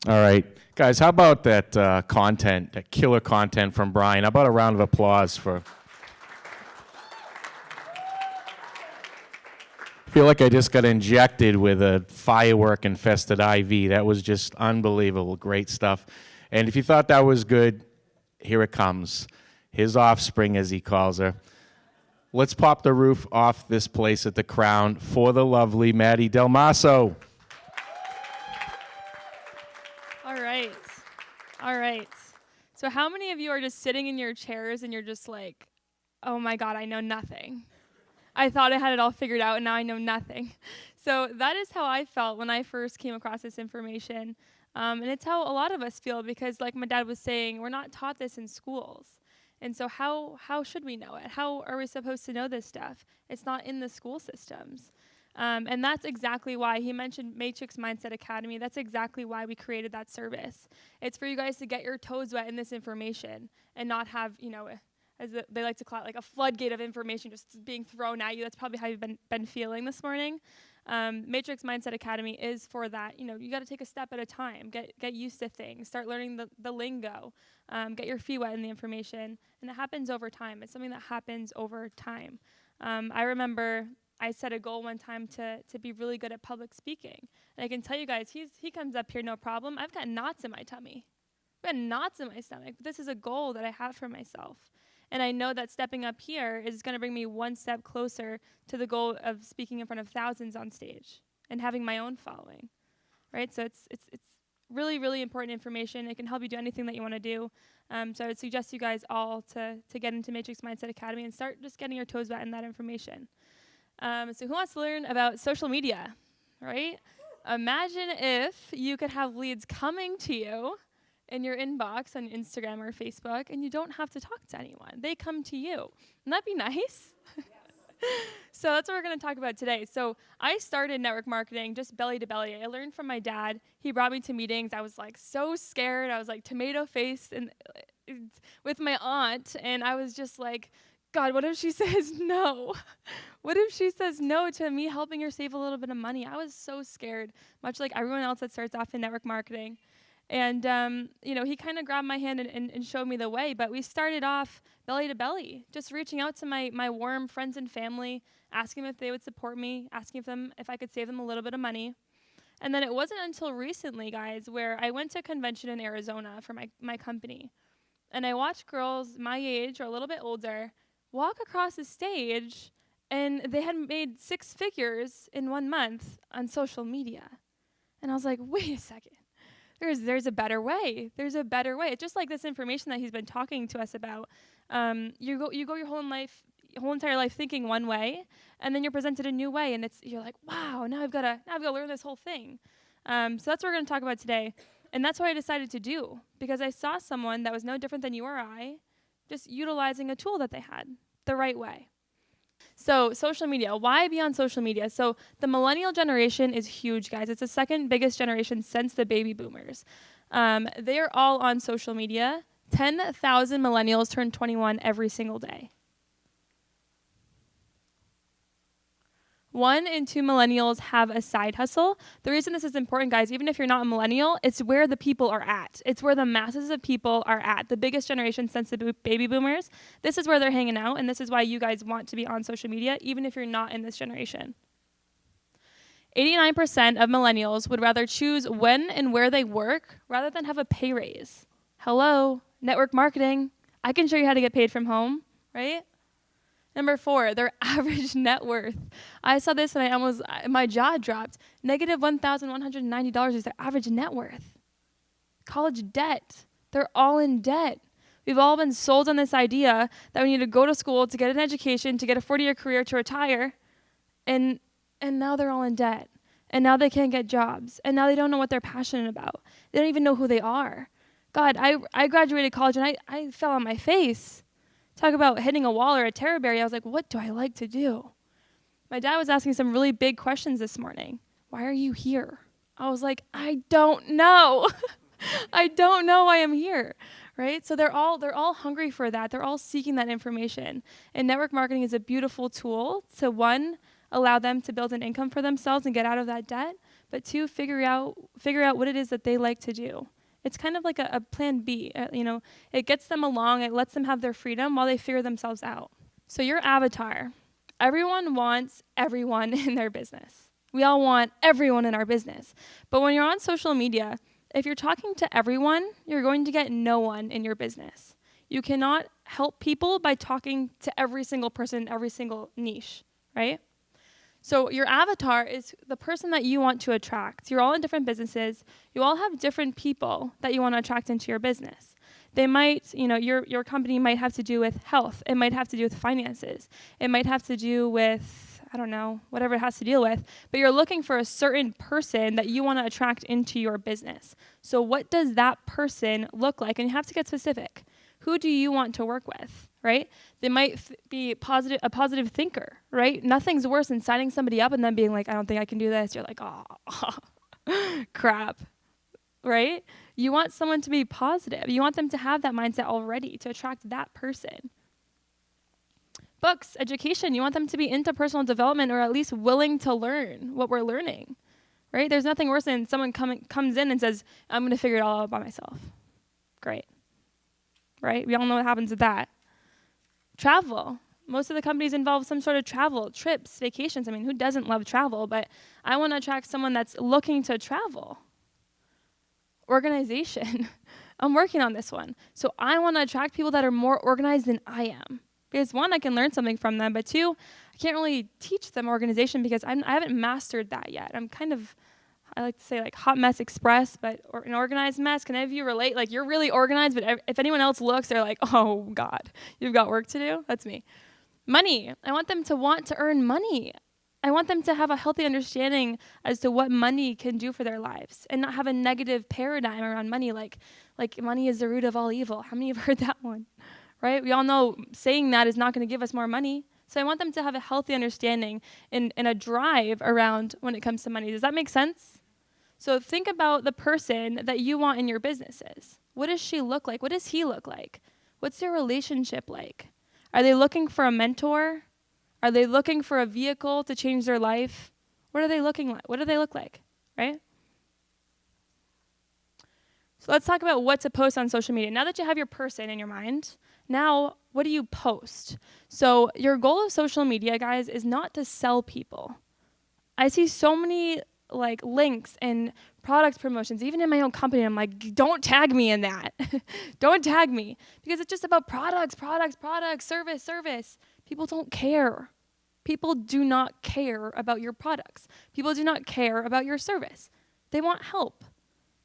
All right. Guys, how about that content, that killer content from Brian? How about a round of applause for... I feel like I just got injected with a firework-infested IV. That was just unbelievable. Great stuff. And if you thought that was good, here it comes. His offspring, as he calls her. Let's pop the roof off this place at the Crown for the lovely Maddie Del Maso. All right. So how many of you are just sitting in your chairs and you're just like, oh my God, I know nothing. I thought I had it all figured out and now I know nothing. So that is how I felt when I first came across this information. And it's how a lot of us feel because like my dad was saying, we're not taught this in schools. And so how should we know it? How are we supposed to know this stuff? It's not in the school systems. And that's exactly why he mentioned Matrix Mindset Academy. That's exactly why we created that service. It's for you guys to get your toes wet in this information and not have, as they like to call it, like a floodgate of information just being thrown at you. That's probably how you've been feeling this morning. Matrix Mindset Academy is for that. You got to take a step at a time. Get used to things. Start learning the lingo. Get your feet wet in the information. And it happens over time. It's something that happens over time. I remember I set a goal one time to be really good at public speaking. And I can tell you guys, he comes up here no problem. I've got knots in my tummy. I've got knots in my stomach. But this is a goal that I have for myself. And I know that stepping up here is going to bring me one step closer to the goal of speaking in front of thousands on stage and having my own following, right? So it's really, really important information. It can help you do anything that you want to do. So I would suggest you guys all to get into Matrix Mindset Academy and start just getting your toes wet in that information. So who wants to learn about social media, right? Imagine if you could have leads coming to you in your inbox on Instagram or Facebook, and you don't have to talk to anyone. They come to you. Wouldn't that be nice? Yes. So that's what we're going to talk about today. So I started network marketing just belly to belly. I learned from my dad. He brought me to meetings. I was like so scared. I was like tomato-faced and with my aunt, and I was just like, God, what if she says no? What if she says no to me helping her save a little bit of money? I was so scared, much like everyone else that starts off in network marketing. And, he kind of grabbed my hand and showed me the way. But we started off belly to belly, just reaching out to my warm friends and family, asking them if they would support me, asking them if I could save them a little bit of money. And then it wasn't until recently, guys, where I went to a convention in Arizona for my company. And I watched girls my age or a little bit older walk across the stage, and they had made 6 figures in 1 month on social media. And I was like, wait a second. There's a better way. There's a better way. It's just like this information that he's been talking to us about. You go your whole entire life thinking one way, and then you're presented a new way, and you're like, wow, now I've got to learn this whole thing. So that's what we're going to talk about today, and that's what I decided to do because I saw someone that was no different than you or I, just utilizing a tool that they had the right way. So social media, why be on social media? So the millennial generation is huge, guys. It's the second biggest generation since the baby boomers. They are all on social media. 10,000 millennials turn 21 every single day. 1 in 2 millennials have a side hustle. The reason this is important, guys, even if you're not a millennial, it's where the people are at. It's where the masses of people are at. The biggest generation since the baby boomers. This is where they're hanging out, and this is why you guys want to be on social media, even if you're not in this generation. 89% of millennials would rather choose when and where they work rather than have a pay raise. Hello, network marketing. I can show you how to get paid from home, right? Number 4, their average net worth. I saw this and my jaw dropped. Negative $1,190 is their average net worth. College debt. They're all in debt. We've all been sold on this idea that we need to go to school to get an education, to get a 40-year career, to retire. And now they're all in debt. And now they can't get jobs. And now they don't know what they're passionate about. They don't even know who they are. God, I graduated college and I fell on my face. Talk about hitting a wall or a terrorberry. I was like, what do I like to do? My dad was asking some really big questions this morning. Why are you here? I was like, I don't know. I don't know why I'm here, right? So they're all hungry for that. They're all seeking that information. And network marketing is a beautiful tool to, 1, allow them to build an income for themselves and get out of that debt, but 2, figure out what it is that they like to do. It's kind of like a plan B. It gets them along. It lets them have their freedom while they figure themselves out. So your avatar, everyone wants everyone in their business. We all want everyone in our business. But when you're on social media, if you're talking to everyone, you're going to get no one in your business. You cannot help people by talking to every single person, every single niche, right? So your avatar is the person that you want to attract. You're all in different businesses. You all have different people that you want to attract into your business. They might, your company might have to do with health. It might have to do with finances. It might have to do with, I don't know, whatever it has to deal with. But you're looking for a certain person that you want to attract into your business. So what does that person look like? And you have to get specific. Who do you want to work with, right? They might be a positive thinker, right? Nothing's worse than signing somebody up and then being like, I don't think I can do this. You're like, oh, crap, right? You want someone to be positive. You want them to have that mindset already to attract that person. Books, education, you want them to be into personal development or at least willing to learn what we're learning, right? There's nothing worse than someone comes in and says, I'm going to figure it all out by myself. Great. Right? We all know what happens with that. Travel. Most of the companies involve some sort of travel, trips, vacations. I mean, who doesn't love travel? But I want to attract someone that's looking to travel. Organization. I'm working on this one. So I want to attract people that are more organized than I am. Because 1, I can learn something from them. But 2, I can't really teach them organization because I haven't mastered that yet. I'm kind of, I like to say like hot mess express, but an organized mess. Can any of you relate? Like you're really organized, but if anyone else looks, they're like, oh God, you've got work to do? That's me. Money. I want them to want to earn money. I want them to have a healthy understanding as to what money can do for their lives and not have a negative paradigm around money like money is the root of all evil. How many have heard that one? Right? We all know saying that is not going to give us more money. So I want them to have a healthy understanding and a drive around when it comes to money. Does that make sense? So think about the person that you want in your businesses. What does she look like? What does he look like? What's their relationship like? Are they looking for a mentor? Are they looking for a vehicle to change their life? What are they looking like? What do they look like, right? So let's talk about what to post on social media. Now that you have your person in your mind, now what do you post? So your goal of social media, guys, is not to sell people. I see so many links and product promotions, even in my own company. I'm like, don't tag me in that. Don't tag me. Because it's just about products, service. People don't care. People do not care about your products. People do not care about your service. They want help.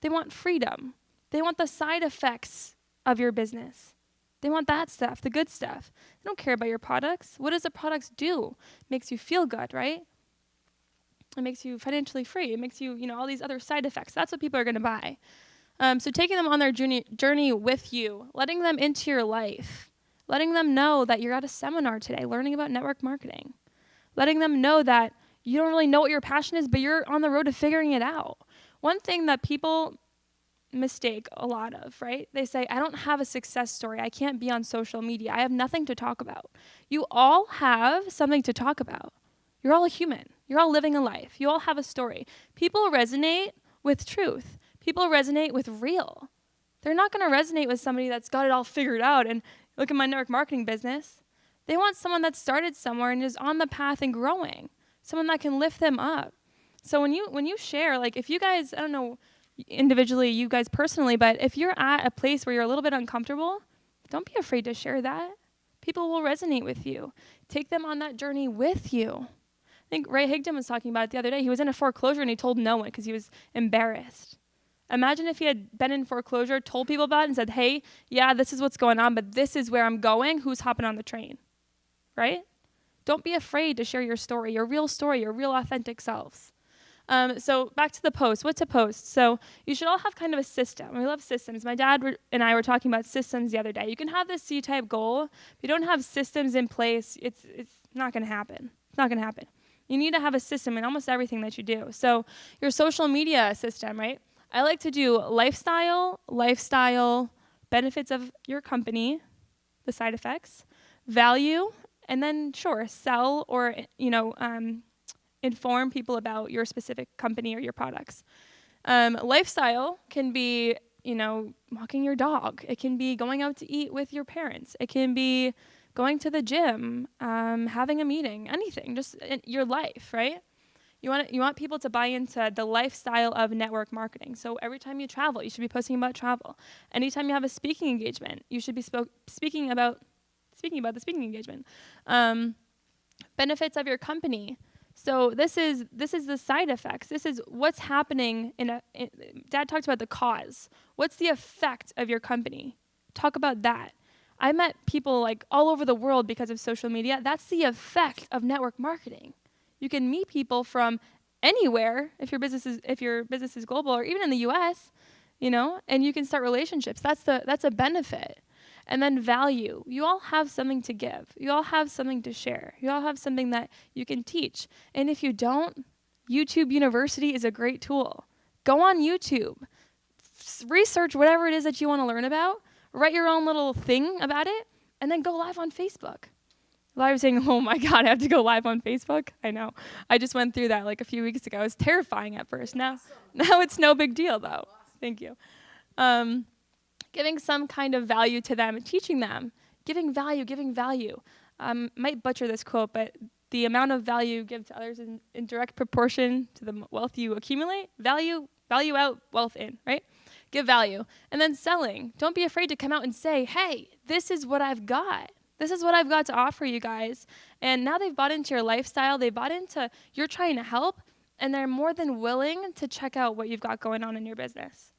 They want freedom. They want the side effects of your business. They want that stuff, the good stuff. They don't care about your products. What does the products do? Makes you feel good, right? It makes you financially free. It makes you, all these other side effects. That's what people are going to buy. So taking them on their journey with you, letting them into your life, letting them know that you're at a seminar today, learning about network marketing, letting them know that you don't really know what your passion is, but you're on the road to figuring it out. One thing that people mistake a lot of, right? They say, I don't have a success story. I can't be on social media. I have nothing to talk about. You all have something to talk about. You're all a human. You're all living a life. You all have a story. People resonate with truth. People resonate with real. They're not going to resonate with somebody that's got it all figured out and look at my network marketing business. They want someone that started somewhere and is on the path and growing, someone that can lift them up. So when you share, if you guys, I don't know, individually, you guys personally, but if you're at a place where you're a little bit uncomfortable, don't be afraid to share that. People will resonate with you. Take them on that journey with you. I think Ray Higdon was talking about it the other day. He was in a foreclosure and he told no one because he was embarrassed. Imagine if he had been in foreclosure, told people about it and said, hey, yeah, this is what's going on, but this is where I'm going. Who's hopping on the train? Right? Don't be afraid to share your story, your real authentic selves. So back to the post. What to post? So you should all have kind of a system. We love systems. My dad and I were talking about systems the other day. You can have this C-type goal. If you don't have systems in place, it's not going to happen. It's not going to happen. You need to have a system in almost everything that you do. So your social media system, right? I like to do lifestyle, benefits of your company, the side effects, value, and then sell or, inform people about your specific company or your products. Lifestyle can be, walking your dog. It can be going out to eat with your parents. It can be going to the gym, having a meeting, anything, just in your life, right? You want people to buy into the lifestyle of network marketing. So every time you travel, you should be posting about travel. Anytime you have a speaking engagement, you should be speaking about the speaking engagement. Benefits of your company. So this is the side effects. This is what's happening Dad talked about the cause. What's the effect of your company? Talk about that. I met people like all over the world because of social media. That's the effect of network marketing. You can meet people from anywhere if your business is global, or even in the US, and you can start relationships. That's a benefit. And then value. You all have something to give. You all have something to share. You all have something that you can teach. And if you don't, YouTube University is a great tool. Go on YouTube. Research whatever it is that you want to learn about. Write your own little thing about it. And then go live on Facebook. A lot of you saying, oh my God, I have to go live on Facebook. I know. I just went through that like a few weeks ago. It was terrifying at first. Now it's no big deal though. Thank you. Giving some kind of value to them, teaching them, giving value. Might butcher this quote, but the amount of value you give to others in direct proportion to the wealth you accumulate, value out, wealth in, right? Give value. And then selling. Don't be afraid to come out and say, hey, this is what I've got. This is what I've got to offer you guys. And now they've bought into your lifestyle. They bought into you're trying to help, and they're more than willing to check out what you've got going on in your business.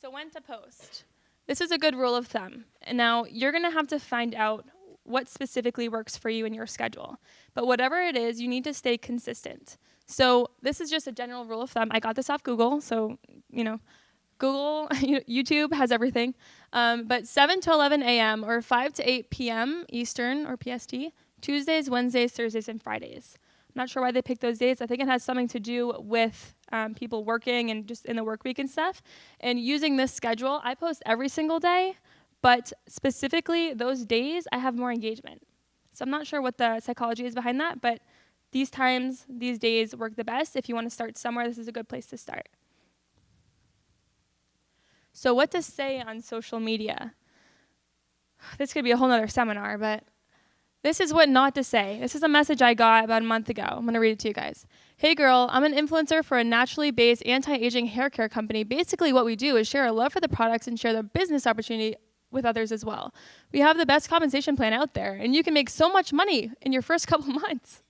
So when to post. This is a good rule of thumb. And now you're going to have to find out what specifically works for you in your schedule. But whatever it is, you need to stay consistent. So this is just a general rule of thumb. I got this off Google, so, Google, YouTube has everything. But 7 to 11 a.m. or 5 to 8 p.m. Eastern or PST, Tuesdays, Wednesdays, Thursdays, and Fridays. I'm not sure why they picked those dates. I think it has something to do with people working and just in the work week and stuff. And using this schedule, I post every single day, but specifically those days, I have more engagement. So I'm not sure what the psychology is behind that, but these days work the best. If you want to start somewhere, this is a good place to start. So what to say on social media? This could be a whole nother seminar, but this is what not to say. This is a message I got about a month ago. I'm going to read it to you guys. Hey girl, I'm an influencer for a naturally based anti-aging hair care company. Basically what we do is share our love for the products and share the business opportunity with others as well. We have the best compensation plan out there, and you can make so much money in your first couple months.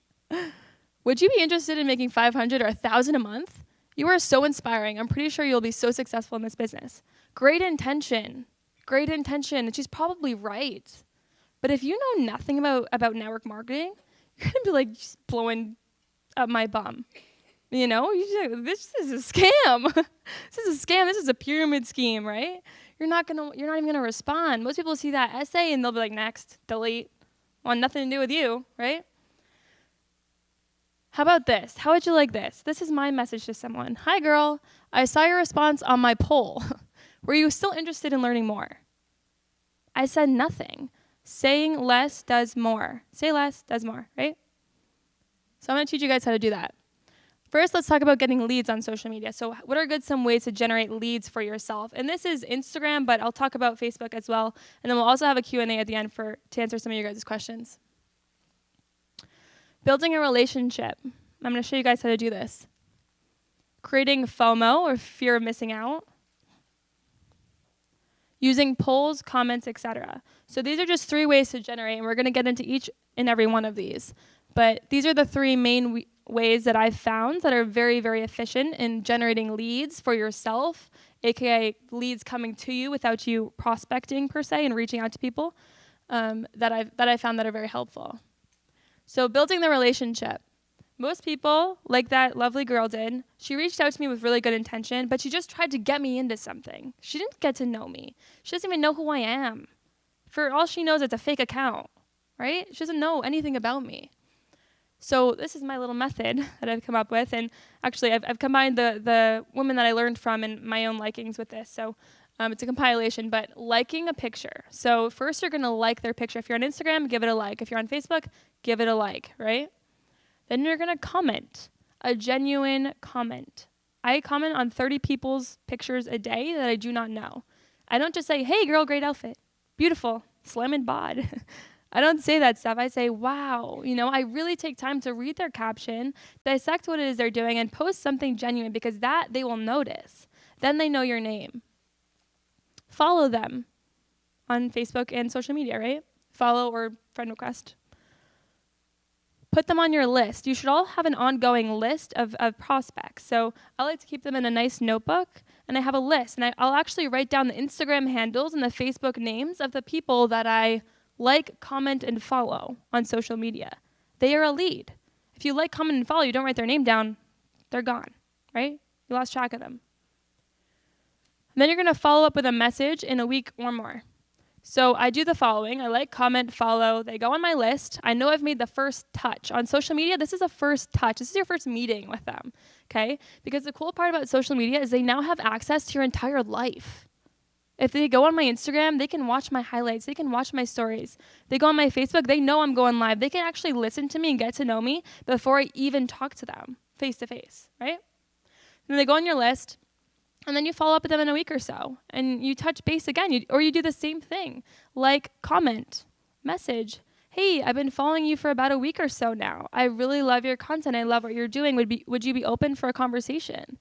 Would you be interested in making $500 or $1,000 a month? You are so inspiring. I'm pretty sure you'll be so successful in this business. Great intention. And she's probably right. But if you know nothing about network marketing, you're going to be like just blowing up my bum. This is a scam. This is a scam. This is a pyramid scheme, right? You're not even going to respond. Most people see that essay and they'll be like, next, delete. Want nothing to do with you, right? How about this? How would you like this? This is my message to someone. Hi, girl. I saw your response on my poll. Were you still interested in learning more? I said nothing. Saying less does more. Say less does more, right? So I'm going to teach you guys how to do that. First, let's talk about getting leads on social media. So what are some ways to generate leads for yourself? And this is Instagram, but I'll talk about Facebook as well. And then we'll also have a Q&A at the end to answer some of your guys' questions. Building a relationship. I'm going to show you guys how to do this. Creating FOMO, or fear of missing out. Using polls, comments, etc. So these are just 3 ways to generate, and we're going to get into each and every one of these. But these are the 3 main ways that I've found that are very, very efficient in generating leads for yourself, aka leads coming to you without you prospecting per se and reaching out to people that I've found that are very helpful. So building the relationship. Most people, like that lovely girl did, she reached out to me with really good intention, but she just tried to get me into something. She didn't get to know me. She doesn't even know who I am. For all she knows, it's a fake account, right? She doesn't know anything about me. So this is my little method that I've come up with, and actually I've combined the women that I learned from and my own likings with this. So It's a compilation, but liking a picture. So first you're going to like their picture. If you're on Instagram, give it a like. If you're on Facebook, give it a like, right? Then you're going to comment, a genuine comment. I comment on 30 people's pictures a day that I do not know. I don't just say, hey, girl, great outfit. Beautiful. Slam and bod. I don't say that stuff. I say, wow. I really take time to read their caption, dissect what it is they're doing, and post something genuine because that they will notice. Then they know your name. Follow them on Facebook and social media, right? Follow or friend request. Put them on your list. You should all have an ongoing list of prospects. So I like to keep them in a nice notebook, and I have a list. And I'll actually write down the Instagram handles and the Facebook names of the people that I like, comment, and follow on social media. They are a lead. If you like, comment, and follow, you don't write their name down, they're gone, right? You lost track of them. And then you're going to follow up with a message in a week or more. So I do the following. I like, comment, follow. They go on my list. I know I've made the first touch. On social media, this is a first touch. This is your first meeting with them, okay? Because the cool part about social media is they now have access to your entire life. If they go on my Instagram, they can watch my highlights. They can watch my stories. They go on my Facebook, they know I'm going live. They can actually listen to me and get to know me before I even talk to them face to face, right? Then they go on your list. And then you follow up with them in a week or so, and you touch base again, or you do the same thing, like comment, message. Hey, I've been following you for about a week or so now. I really love your content. I love what you're doing. Would you be open for a conversation?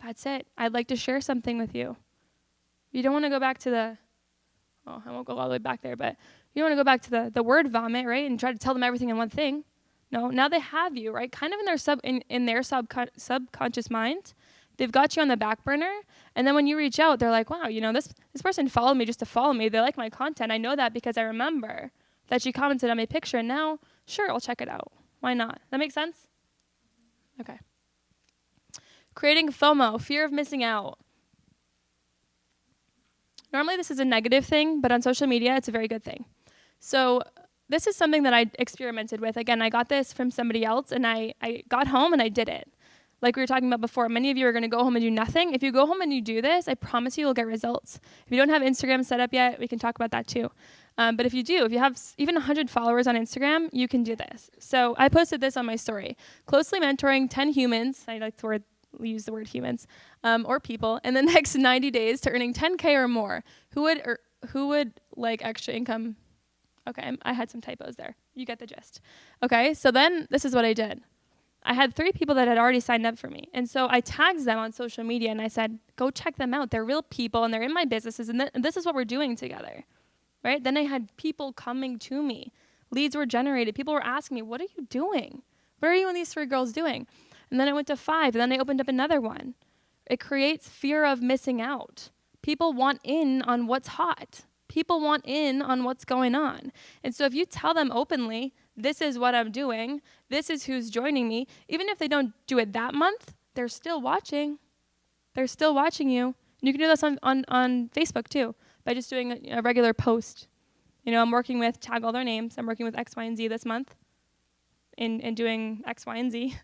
That's it. I'd like to share something with you. You don't want to go back to I won't go all the way back there, but you don't want to go back to the word vomit, right, and try to tell them everything in one thing. No, now they have you, right, kind of in their subconscious mind. They've got you on the back burner, and then when you reach out, they're like, wow, this person followed me just to follow me. They like my content. I know that because I remember that she commented on my picture, and now, sure, I'll check it out. Why not? That make sense? Okay. Creating FOMO, fear of missing out. Normally this is a negative thing, but on social media, it's a very good thing. So this is something that I experimented with. Again, I got this from somebody else, and I got home and I did it. Like we were talking about before, many of you are going to go home and do nothing. If you go home and you do this, I promise you'll get results. If you don't have Instagram set up yet, we can talk about that too. But if you have even 100 followers on Instagram, you can do this. So I posted this on my story. Closely mentoring 10 humans, I like to use the word humans, or people, in the next 90 days to earning 10K or more. Who would like extra income? Okay, I had some typos there. You get the gist. Okay, so then this is what I did. I had 3 people that had already signed up for me. And so I tagged them on social media and I said, go check them out. They're real people and they're in my businesses and this is what we're doing together, right? Then I had people coming to me. Leads were generated. People were asking me, what are you doing? What are you and these 3 girls doing? And then I went to 5 and then I opened up another one. It creates fear of missing out. People want in on what's hot. People want in on what's going on. And so if you tell them openly, this is what I'm doing, this is who's joining me, even if they don't do it that month, they're still watching. They're still watching you. And you can do this on Facebook too, by just doing a regular post. I'm working with, tag all their names, I'm working with X, Y, and Z this month in doing X, Y, and Z.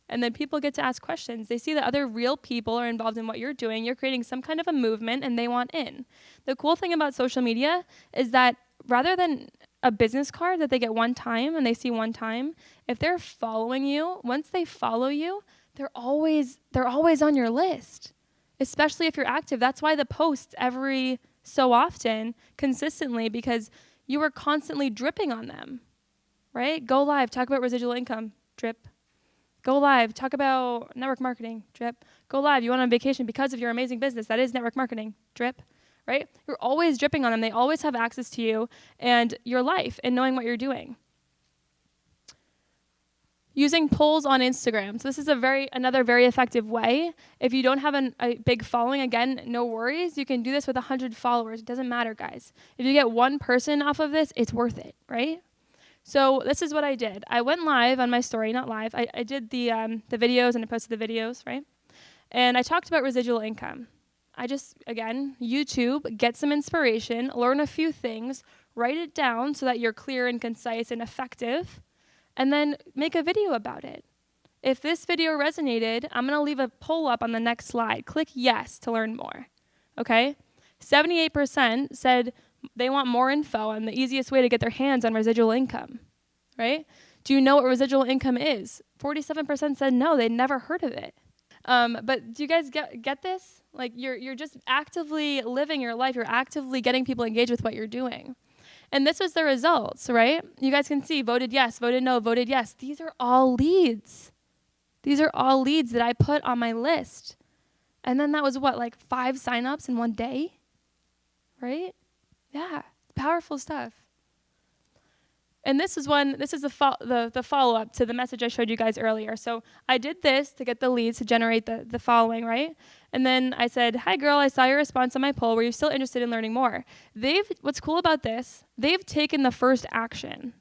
And then people get to ask questions. They see that other real people are involved in what you're doing. You're creating some kind of a movement and they want in. The cool thing about social media is that rather than a business card that they get one time and they see one time, if they're following you, once they follow you, they're always on your list, especially if you're active. That's why the posts every so often, consistently, because you are constantly dripping on them, right? Go live, talk about residual income, drip. Go live, talk about network marketing, drip. Go live, you went on vacation because of your amazing business. That is network marketing, drip, right? You're always dripping on them. They always have access to you and your life and knowing what you're doing. Using polls on Instagram. So this is another very effective way. If you don't have a big following, again, no worries. You can do this with 100 followers. It doesn't matter, guys. If you get one person off of this, it's worth it, right? So this is what I did. I went live on my story, not live. I did the videos and I posted the videos, right? And I talked about residual income. I just, again, YouTube, get some inspiration, learn a few things, write it down so that you're clear and concise and effective, and then make a video about it. If this video resonated, I'm going to leave a poll up on the next slide. Click yes to learn more, okay? 78% said they want more info on the easiest way to get their hands on residual income, right? Do you know what residual income is? 47% said no, they'd never heard of it. But do you guys get this? Like you're just actively living your life. You're actively getting people engaged with what you're doing. And this was the results, right? You guys can see voted yes, voted no, voted yes. These are all leads. These are all leads that I put on my list. And then that was what, like 5 signups in one day? Right? Yeah, powerful stuff. And this is the follow-up to the message I showed you guys earlier. So I did this to get the leads to generate the following, right? And then I said, hi girl, I saw your response on my poll. Were you still interested in learning more? What's cool about this, they've taken the first action.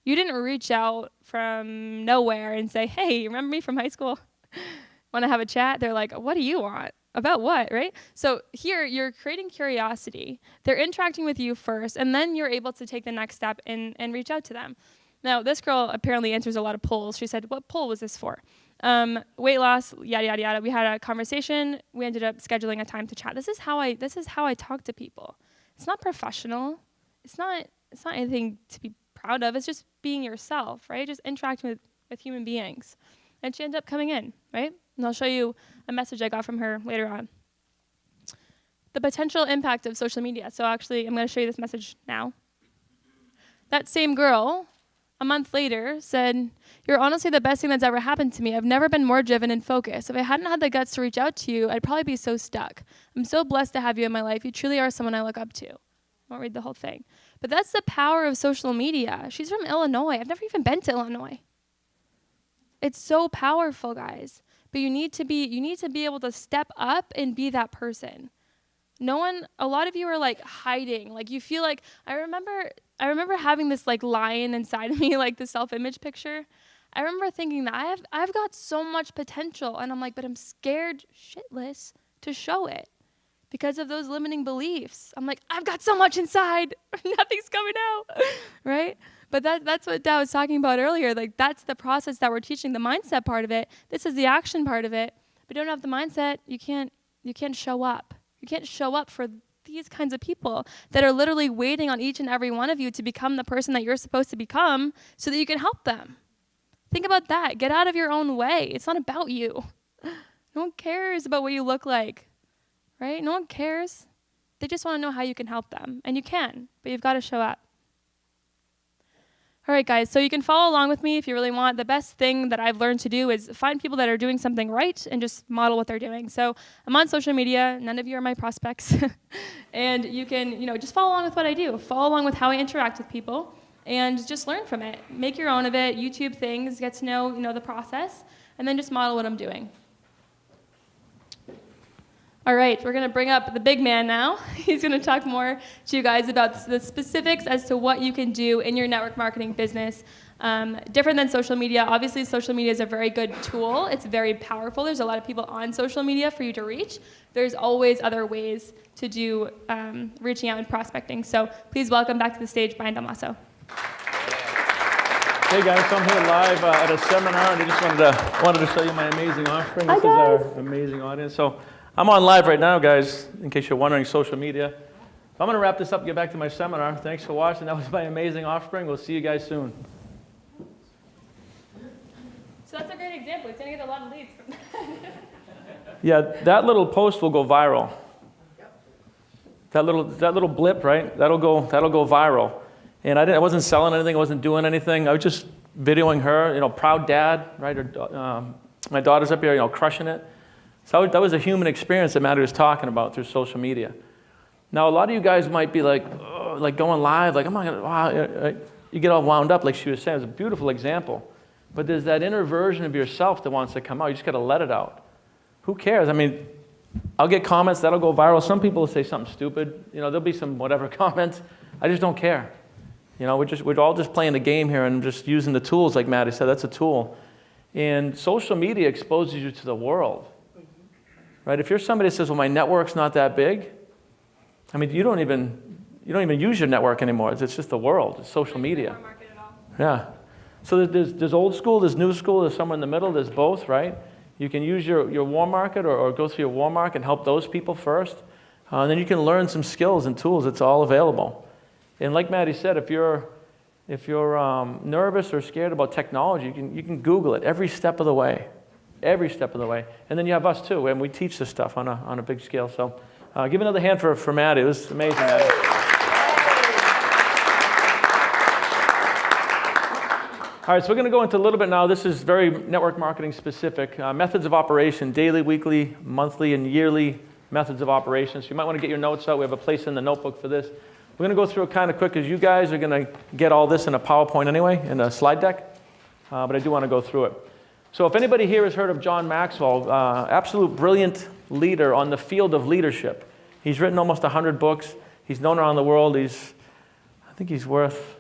You didn't reach out from nowhere and say, hey, remember me from high school? Want to have a chat? They're like, what do you want? About what, right? So here, you're creating curiosity. They're interacting with you first, and then you're able to take the next step and reach out to them. Now, this girl apparently answers a lot of polls. She said, what poll was this for? Weight loss, yada, yada, yada. We had a conversation. We ended up scheduling a time to chat. This is how I talk to people. It's not professional. It's not anything to be proud of. It's just being yourself, right? Just interacting with human beings. And she ended up coming in, right? And I'll show you a message I got from her later on. The potential impact of social media. So actually, I'm going to show you this message now. That same girl, a month later, said, you're honestly the best thing that's ever happened to me. I've never been more driven and focused. If I hadn't had the guts to reach out to you, I'd probably be so stuck. I'm so blessed to have you in my life. You truly are someone I look up to. I won't read the whole thing. But that's the power of social media. She's from Illinois. I've never even been to Illinois. It's so powerful, guys. But you need to be able to step up and be that person. A lot of you are like hiding. Like you feel like, I remember having this like lion inside of me, like the self-image picture. I remember thinking that I've got so much potential, and I'm like, but I'm scared shitless to show it because of those limiting beliefs. I'm like, I've got so much inside, nothing's coming out, right? But that's what Dad was talking about earlier. Like that's the process that we're teaching, the mindset part of it. This is the action part of it. But you don't have the mindset, you can't show up. You can't show up for these kinds of people that are literally waiting on each and every one of you to become the person that you're supposed to become so that you can help them. Think about that. Get out of your own way. It's not about you. No one cares about what you look like, right? No one cares. They just want to know how you can help them. And you can, but you've got to show up. All right, guys, so you can follow along with me if you really want. The best thing that I've learned to do is find people that are doing something right and just model what they're doing. So I'm on social media. None of you are my prospects. And you can, just follow along with what I do. Follow along with how I interact with people and just learn from it. Make your own of it. YouTube things. Get to know, the process. And then just model what I'm doing. All right, we're going to bring up the big man now. He's going to talk more to you guys about the specifics as to what you can do in your network marketing business. Different than social media. Obviously, social media is a very good tool. It's very powerful. There's a lot of people on social media for you to reach. There's always other ways to do reaching out and prospecting. So please welcome back to the stage, Brian Dalmasso. Hey guys, so I'm here live at a seminar, and I just wanted to show you my amazing offering. This is our amazing audience. So I'm on live right now, guys, in case you're wondering, social media. I'm going to wrap this up and get back to my seminar. Thanks for watching. That was my amazing offspring. We'll see you guys soon. So that's a great example. He's going to get a lot of leads from that. Yeah, that little post will go viral. That little blip, right? That'll go viral. And I wasn't selling anything. I wasn't doing anything. I was just videoing her, proud dad, right? My daughter's up here, crushing it. So that was a human experience that Maddie was talking about through social media. Now, a lot of you guys might be like going live, like, I'm not gonna, wow. You get all wound up, like she was saying. It's a beautiful example. But there's that inner version of yourself that wants to come out. You just got to let it out. Who cares? I mean, I'll get comments that'll go viral. Some people will say something stupid. There'll be some whatever comments. I just don't care. We're all just playing the game here and just using the tools, like Maddie said. That's a tool. And social media exposes you to the world. Right? If you're somebody that says, well, my network's not that big, I mean, you don't even use your network anymore. It's just the world. It's social media. Yeah. So there's old school, there's new school, there's somewhere in the middle, there's both, right? You can use your warm market or go through your warm market and help those people first. And then you can learn some skills and tools. It's all available. And like Maddie said, if you're nervous or scared about technology, you can Google it every step of the way. Every step of the way. And then you have us too, and we teach this stuff on a big scale. So give another hand for Maddie. It was amazing, Maddie. All right, so we're going to go into a little bit now. This is very network marketing specific. Methods of operation, daily, weekly, monthly, and yearly methods of operation. So you might want to get your notes out. We have a place in the notebook for this. We're going to go through it kind of quick because you guys are going to get all this in a PowerPoint anyway, in a slide deck. But I do want to go through it. So if anybody here has heard of John Maxwell, absolute brilliant leader on the field of leadership. He's written almost 100 books. He's known around the world. I think he's worth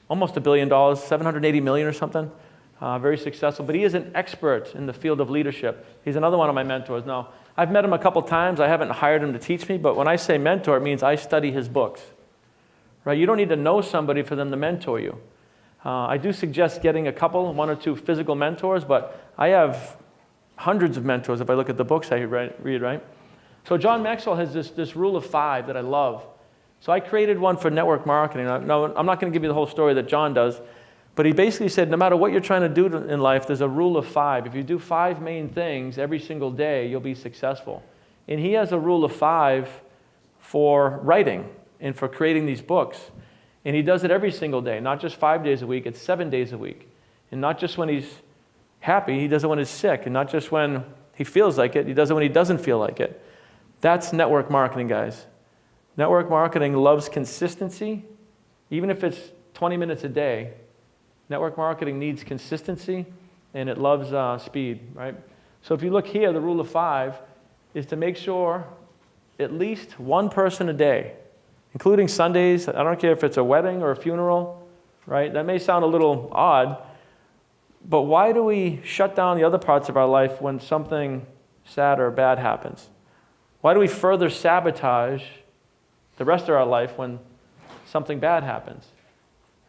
almost $1 billion, 780 million or something. Very successful. But he is an expert in the field of leadership. He's another one of my mentors. Now, I've met him a couple times. I haven't hired him to teach me, but when I say mentor, it means I study his books. Right? You don't need to know somebody for them to mentor you. I do suggest getting one or two physical mentors, but I have hundreds of mentors if I look at the books I read, right? So John Maxwell has this rule of 5 that I love. So I created one for network marketing. Now, I'm not going to give you the whole story that John does, but he basically said no matter what you're trying to do in life, there's a rule of 5. If you do 5 main things every single day, you'll be successful. And he has a rule of 5 for writing and for creating these books. And he does it every single day, not just 5 days a week, it's 7 days a week. And not just when he's happy, he does it when he's sick. And not just when he feels like it, he does it when he doesn't feel like it. That's network marketing, guys. Network marketing loves consistency. Even if it's 20 minutes a day, network marketing needs consistency, and it loves speed, right? So if you look here, the rule of 5 is to make sure at least one person a day, including Sundays. I don't care if it's a wedding or a funeral, right? That may sound a little odd, but why do we shut down the other parts of our life when something sad or bad happens? Why do we further sabotage the rest of our life when something bad happens,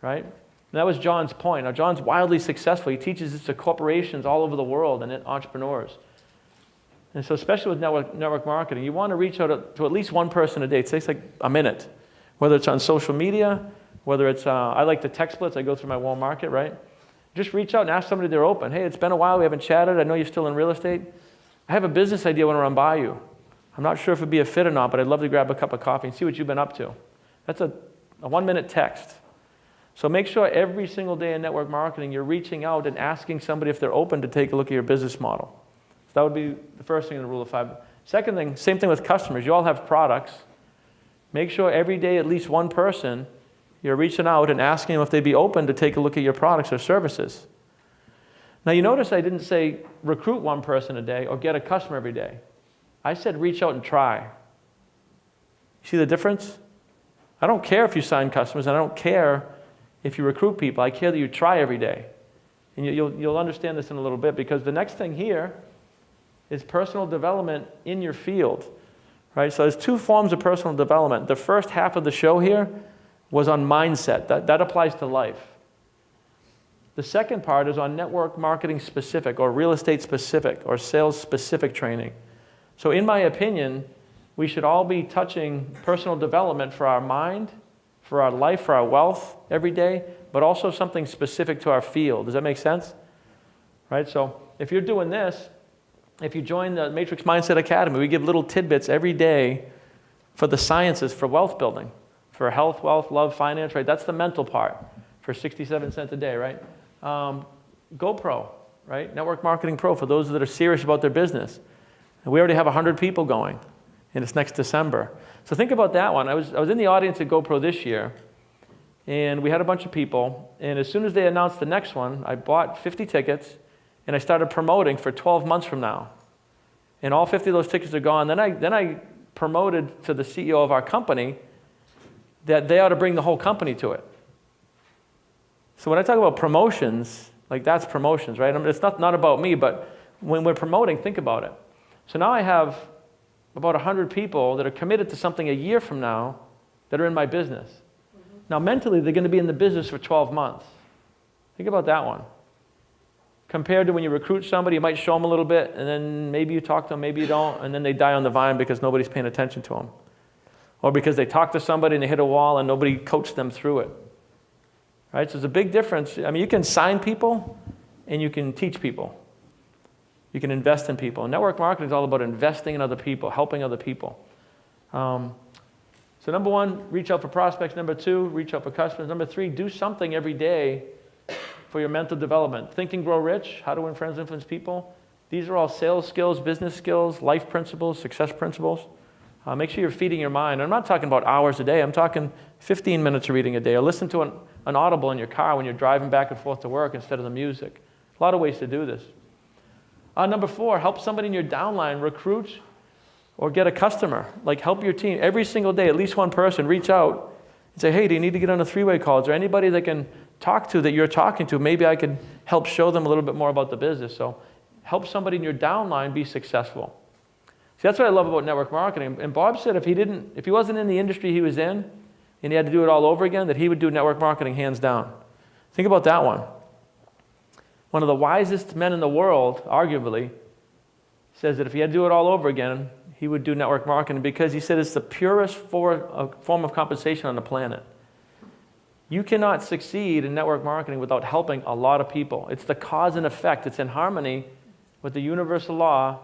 right? And that was John's point. Now, John's wildly successful. He teaches this to corporations all over the world and entrepreneurs. And so especially with network marketing, you want to reach out to at least one person a day. It takes like a minute, whether it's on social media, whether it's, I like the text splits. I go through my warm market, right? Just reach out and ask somebody if they're open. Hey, it's been a while. We haven't chatted. I know you're still in real estate. I have a business idea I want to run by you. I'm not sure if it'd be a fit or not, but I'd love to grab a cup of coffee and see what you've been up to. That's a 1-minute text. So make sure every single day in network marketing, you're reaching out and asking somebody if they're open to take a look at your business model. So that would be the first thing in the rule of 5. Second thing, same thing with customers. You all have products. Make sure every day at least one person, you're reaching out and asking them if they'd be open to take a look at your products or services. Now you notice I didn't say recruit one person a day or get a customer every day. I said reach out and try. You see the difference? I don't care if you sign customers, and I don't care if you recruit people. I care that you try every day. And you'll understand this in a little bit, because the next thing here is personal development in your field. Right? So there's 2 forms of personal development. The first half of the show here was on mindset. That applies to life. The second part is on network marketing specific, or real estate specific, or sales specific training. So in my opinion, we should all be touching personal development for our mind, for our life, for our wealth every day, but also something specific to our field. Does that make sense? Right? So if you're doing this, if you join the Matrix Mindset Academy, we give little tidbits every day for the sciences, for wealth building, for health, wealth, love, finance, right? That's the mental part for 67 cents a day, right? GoPro, right? Network Marketing Pro for those that are serious about their business. And we already have 100 people going, and it's next December. So think about that one. I was in the audience at GoPro this year, and we had a bunch of people, and as soon as they announced the next one, I bought 50 tickets, and I started promoting for 12 months from now. And all 50 of those tickets are gone. Then I promoted to the CEO of our company that they ought to bring the whole company to it. So when I talk about promotions, like that's promotions, right? I mean, it's not about me, but when we're promoting, think about it. So now I have about 100 people that are committed to something a year from now that are in my business. Mm-hmm. Now mentally, they're going to be in the business for 12 months. Think about that one. Compared to when you recruit somebody, you might show them a little bit, and then maybe you talk to them, maybe you don't, and then they die on the vine because nobody's paying attention to them. or because they talked to somebody and they hit a wall and nobody coached them through it. Right? So there's a big difference. I mean, you can sign people and you can teach people. You can invest in people. Network marketing is all about investing in other people, helping other people. So number one, reach out for prospects. Number two, reach out for customers. Number three, do something every day for your mental development. Think and Grow Rich, How to Win Friends, Influence People. These are all sales skills, business skills, life principles, success principles. Make sure you're feeding your mind. I'm not talking about hours a day. I'm talking 15 minutes of reading a day, or listen to an audible in your car when you're driving back and forth to work instead of the music. A lot of ways to do this. Number four, help somebody in your downline recruit or get a customer. Like, help your team. Every single day, at least one person, reach out and say, hey, do you need to get on a three-way call? Is there anybody that can talk to that you're talking to? Maybe I could help show them a little bit more about the business. So help somebody in your downline be successful. See, that's what I love about network marketing. And Bob said if he wasn't in the industry he was in and he had to do it all over again, that he would do network marketing hands down. Think about that one. One of the wisest men in the world, arguably, says that if he had to do it all over again, he would do network marketing because he said it's the purest form of compensation on the planet. You cannot succeed in network marketing without helping a lot of people. It's the cause and effect. It's in harmony with the universal law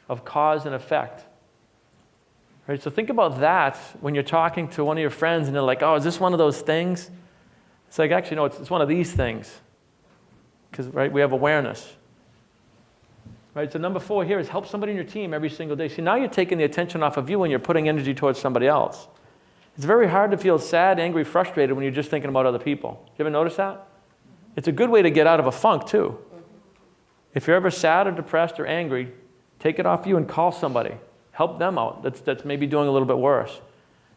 of cause and effect. Right? So think about that when you're talking to one of your friends and they're like, oh, is this one of those things? It's like, actually, no, it's one of these things. Because, right, we have awareness. Right, so number four here is help somebody in your team every single day. See, now you're taking the attention off of you when you're putting energy towards somebody else. It's very hard to feel sad, angry, frustrated when you're just thinking about other people. You ever notice that? It's a good way to get out of a funk, too. If you're ever sad or depressed or angry, take it off you and call somebody. Help them out that's maybe doing a little bit worse.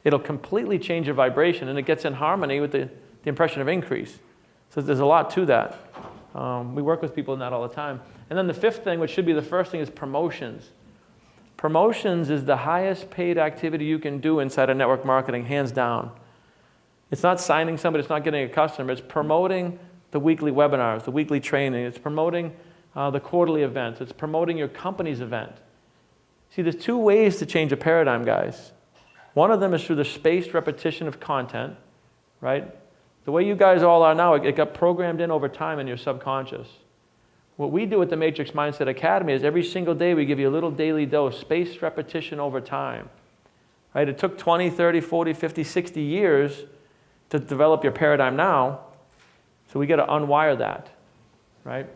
It'll completely change your vibration, and it gets in harmony with the impression of increase. So there's a lot to that. We work with people in that all the time. And then the fifth thing, which should be the first thing, is promotions. Promotions is the highest paid activity you can do inside of network marketing, hands down. It's not signing somebody, it's not getting a customer, it's promoting the weekly webinars, the weekly training, it's promoting the quarterly events, it's promoting your company's event. See, there's two ways to change a paradigm, guys. One of them is through the spaced repetition of content, right? The way you guys all are now, it got programmed in over time in your subconscious. What we do at the Matrix Mindset Academy is every single day we give you a little daily dose, spaced repetition over time. Right? It took 20, 30, 40, 50, 60 years to develop your paradigm now, so we got to unwire that. Right?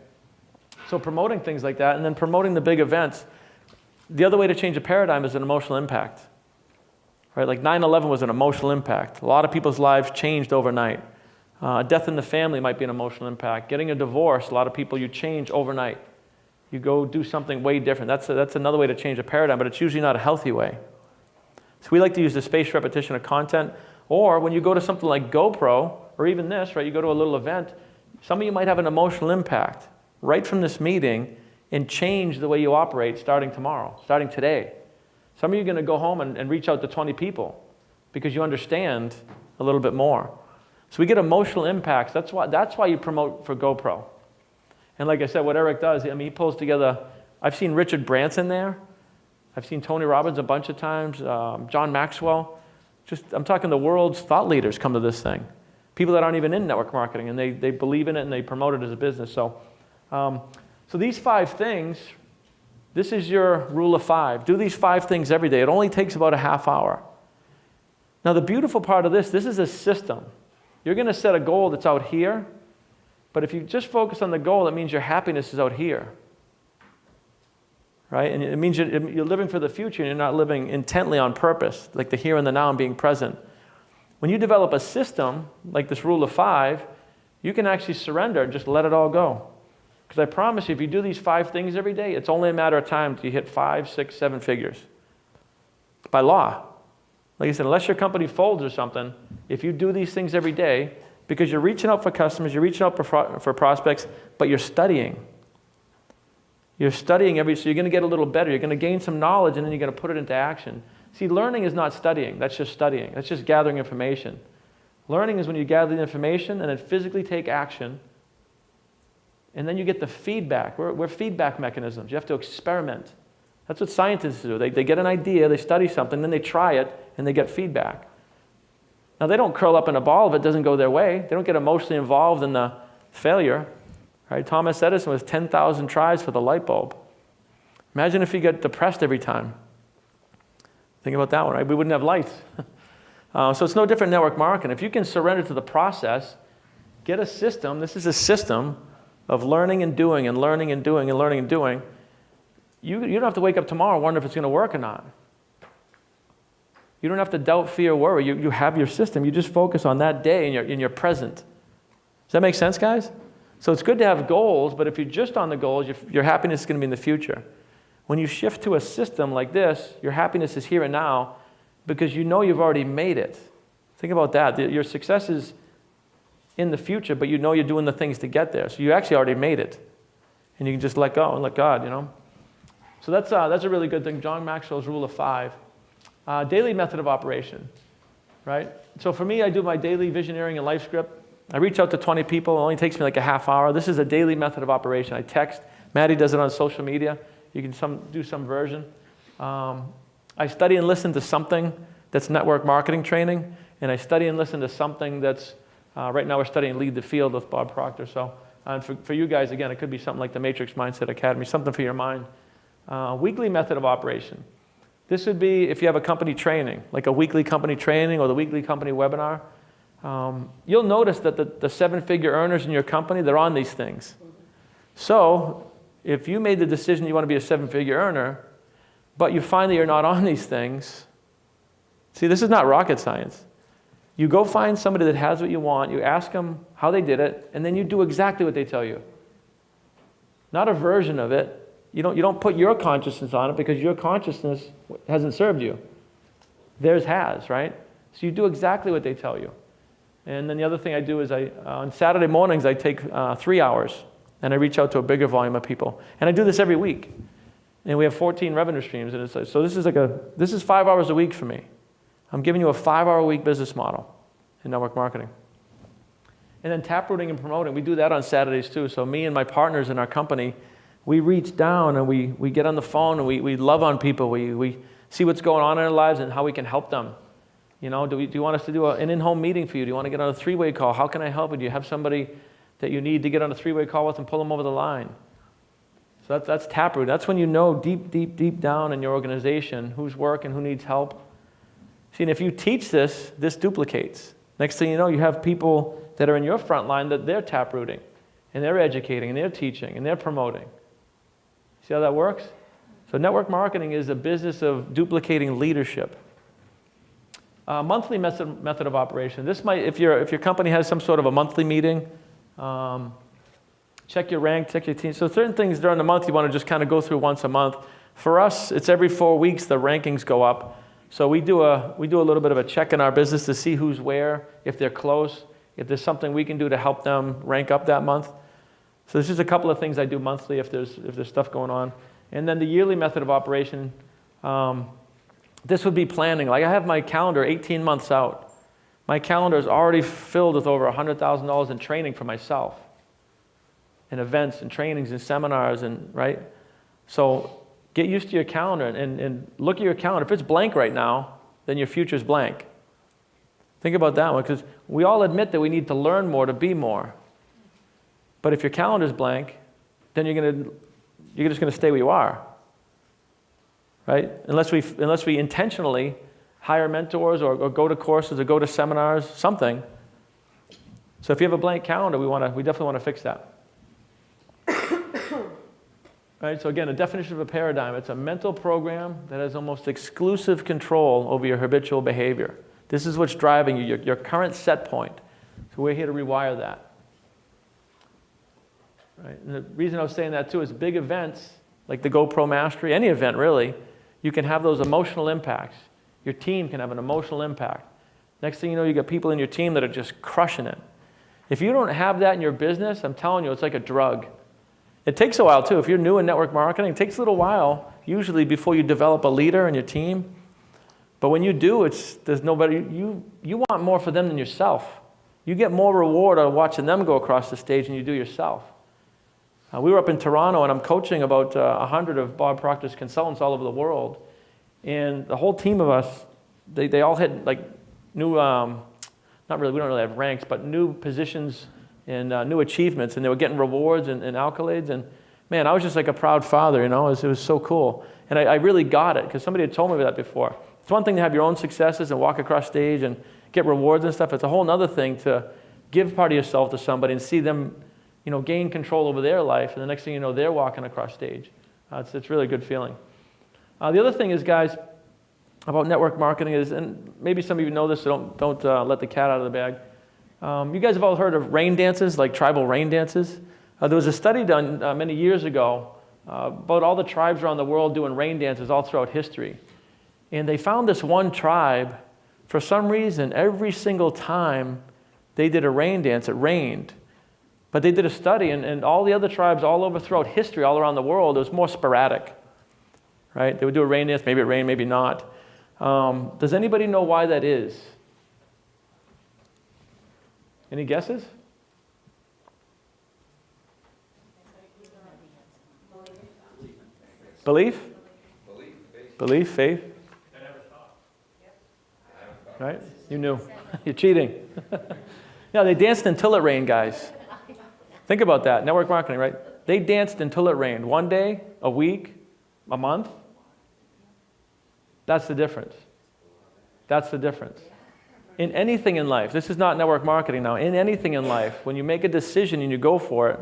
So promoting things like that, and then promoting the big events. The other way to change a paradigm is an emotional impact. Right? Like 9/11 was an emotional impact. A lot of people's lives changed overnight. Death in the family might be an emotional impact. Getting a divorce, a lot of people you change overnight. You go do something way different. That's another way to change a paradigm, but it's usually not a healthy way. So we like to use the spaced repetition of content. Or when you go to something like GoPro, or even this, right? You go to a little event, some of you might have an emotional impact right from this meeting and change the way you operate starting tomorrow, starting today. Some of you are going to go home and reach out to 20 people because you understand a little bit more. So we get emotional impacts. That's why you promote for GoPro. And like I said, what Eric does, I mean, he pulls together, I've seen Richard Branson there. I've seen Tony Robbins a bunch of times, John Maxwell. I'm talking the world's thought leaders come to this thing. People that aren't even in network marketing, and they believe in it and they promote it as a business. So these 5 things, this is your rule of 5. Do these 5 things every day. It only takes about a half hour. Now the beautiful part of this is a system. You're going to set a goal that's out here, but if you just focus on the goal, it means your happiness is out here. Right? And it means you're living for the future and you're not living intently on purpose, like the here and the now and being present. When you develop a system, like this rule of 5, you can actually surrender and just let it all go. Because I promise you, if you do these 5 things every day, it's only a matter of time till you hit 5, 6, 7 figures. By law. Like I said, unless your company folds or something, if you do these things every day, because you're reaching out for customers, you're reaching out for prospects, but you're studying. You're studying so you're going to get a little better. You're going to gain some knowledge, and then you're going to put it into action. See, learning is not studying. That's just studying. That's just gathering information. Learning is when you gather the information and then physically take action, and then you get the feedback. We're feedback mechanisms. You have to experiment. That's what scientists do. They get an idea, they study something, then they try it, and they get feedback. Now, they don't curl up in a ball if it doesn't go their way. They don't get emotionally involved in the failure. Right? Thomas Edison was 10,000 tries for the light bulb. Imagine if he got depressed every time. Think about that one, right? We wouldn't have lights. So it's no different in network marketing. If you can surrender to the process, get a system. This is a system of learning and doing and learning and doing and learning and doing. You don't have to wake up tomorrow and wonder if it's going to work or not. You don't have to doubt, fear, worry. You have your system. You just focus on that day in your present. Does that make sense, guys? So it's good to have goals, but if you're just on the goals, your happiness is going to be in the future. When you shift to a system like this, your happiness is here and now because you know you've already made it. Think about that. Your success is in the future, but you know you're doing the things to get there. So you actually already made it. And you can just let go and let God, So that's a really good thing. John Maxwell's rule of 5. Daily method of operation, right? So for me, I do my daily visioneering and life script. I reach out to 20 people. It only takes me like a half hour. This is a daily method of operation. I text. Maddie does it on social media. You can do some version. I study and listen to something that's network marketing training, and I study and listen to something that's, right now we're studying Lead the Field with Bob Proctor. So for you guys, again, it could be something like the Matrix Mindset Academy, something for your mind. Weekly method of operation. This would be if you have a company training, like a weekly company training or the weekly company webinar. You'll notice that the 7-figure earners in your company, they're on these things. So if you made the decision you want to be a 7-figure earner, but you find that you're not on these things, see, this is not rocket science. You go find somebody that has what you want, you ask them how they did it, and then you do exactly what they tell you. Not a version of it. You don't put your consciousness on it because your consciousness hasn't served you. Theirs has, right? So you do exactly what they tell you. And then the other thing I do is on Saturday mornings, I take 3 hours and I reach out to a bigger volume of people. And I do this every week. And we have 14 revenue streams. And so this is 5 hours a week for me. I'm giving you a 5-hour-a-week business model in network marketing. And then taprooting and promoting, we do that on Saturdays too. So me and my partners in our company, we reach down and we get on the phone and we love on people. We see what's going on in their lives and how we can help them. Do you want us to do an in-home meeting for you? Do you want to get on a 3-way call? How can I help you? Do you have somebody that you need to get on a 3-way call with and pull them over the line? So that's taproot. That's when you know deep, deep, deep down in your organization who's working, who needs help. See, and if you teach this duplicates. Next thing you know, you have people that are in your front line that they're taprooting, and they're educating, and they're teaching, and they're promoting. See how that works? So network marketing is a business of duplicating leadership. Monthly method of operation. This might, if your company has some sort of a monthly meeting, check your rank, check your team. So certain things during the month you want to just kind of go through once a month. For us, it's every 4 weeks the rankings go up. So we do a little bit of a check in our business to see who's where, if they're close, if there's something we can do to help them rank up that month. So there's just a couple of things I do monthly if there's stuff going on. And then the yearly method of operation, this would be planning. Like I have my calendar 18 months out. My calendar is already filled with over $100,000 in training for myself, and events and trainings and seminars, and right? So get used to your calendar and look at your calendar. If it's blank right now, then your future's blank. Think about that one, because we all admit that we need to learn more to be more. But if your calendar's blank, then you're just going to stay where you are, right? Unless we intentionally hire mentors or go to courses or go to seminars, something. So if you have a blank calendar, we definitely want to fix that. Right? So again, a definition of a paradigm, it's a mental program that has almost exclusive control over your habitual behavior. This is what's driving you, your current set point. So we're here to rewire that. Right? And the reason I was saying that too is big events, like the GoPro Mastery, any event really, you can have those emotional impacts. Your team can have an emotional impact. Next thing you know, you got people in your team that are just crushing it. If you don't have that in your business, I'm telling you, it's like a drug. It takes a while too. If you're new in network marketing, it takes a little while, usually before you develop a leader in your team. But when you do, there's nobody, you want more for them than yourself. You get more reward out of watching them go across the stage than you do yourself. We were up in Toronto, and I'm coaching about 100 of Bob Proctor's consultants all over the world. And the whole team of us, they all had like new, not really, we don't really have ranks, but new positions and new achievements, and they were getting rewards and accolades. And man, I was just like a proud father, you know, it was so cool. And I really got it, because somebody had told me that before. It's one thing to have your own successes and walk across stage and get rewards and stuff. It's a whole other thing to give part of yourself to somebody and see them, you know, gain control over their life, and the next thing you know, they're walking across stage. It's really a good feeling. The other thing is, guys, about network marketing is, and maybe some of you know this, so don't let the cat out of the bag. You guys have all heard of rain dances, like tribal rain dances. There was a study done many years ago about all the tribes around the world doing rain dances all throughout history. And they found this one tribe, for some reason, every single time they did a rain dance, it rained. But they did a study, and all the other tribes all over throughout history, all around the world, it was more sporadic, right? They would do a rain dance, maybe it rained, maybe not. Does anybody know why that is? Any guesses? Belief? Belief, faith. Right? You knew. You're cheating. Yeah, they danced until it rained, guys. Think about that. Network marketing, right? They danced until it rained. One day, a week, a month. That's the difference. That's the difference. In anything in life, this is not network marketing now, in anything in life, when you make a decision and you go for it,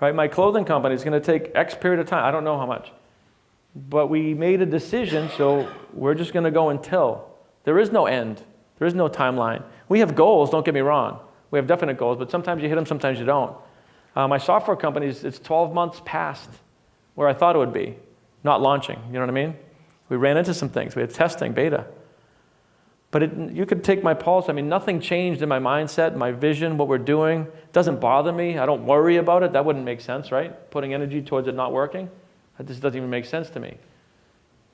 right? My clothing company is going to take X period of time. I don't know how much. But we made a decision, so we're just going to go until. There is no end. There is no timeline. We have goals, don't get me wrong. We have definite goals, but sometimes you hit them, sometimes you don't. My software company, it's 12 months past where I thought it would be, not launching, you know what I mean? We ran into some things. We had testing, beta. But you could take my pulse. I mean, nothing changed in my mindset, my vision, what we're doing. It doesn't bother me. I don't worry about it. That wouldn't make sense, right? Putting energy towards it not working. That just doesn't even make sense to me.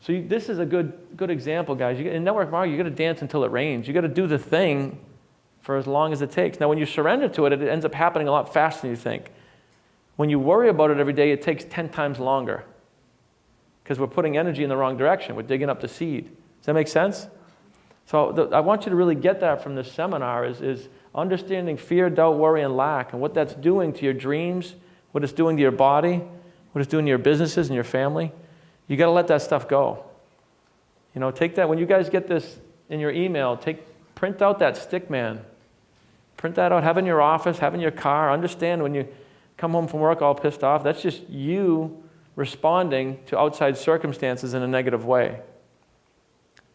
So this is a good example, guys. In network marketing, you got to dance until it rains. You got to do the thing for as long as it takes. Now, when you surrender to it, it ends up happening a lot faster than you think. When you worry about it every day, it takes 10 times longer, because we're putting energy in the wrong direction. We're digging up the seed. Does that make sense? So I want you to really get that from this seminar is understanding fear, doubt, worry, and lack, and what that's doing to your dreams, what it's doing to your body, what it's doing to your businesses and your family. You got to let that stuff go. You know, take that, when you guys get this in your email, print out that stick man. Print that out, have it in your office, have it in your car. Understand when you come home from work all pissed off, that's just you responding to outside circumstances in a negative way.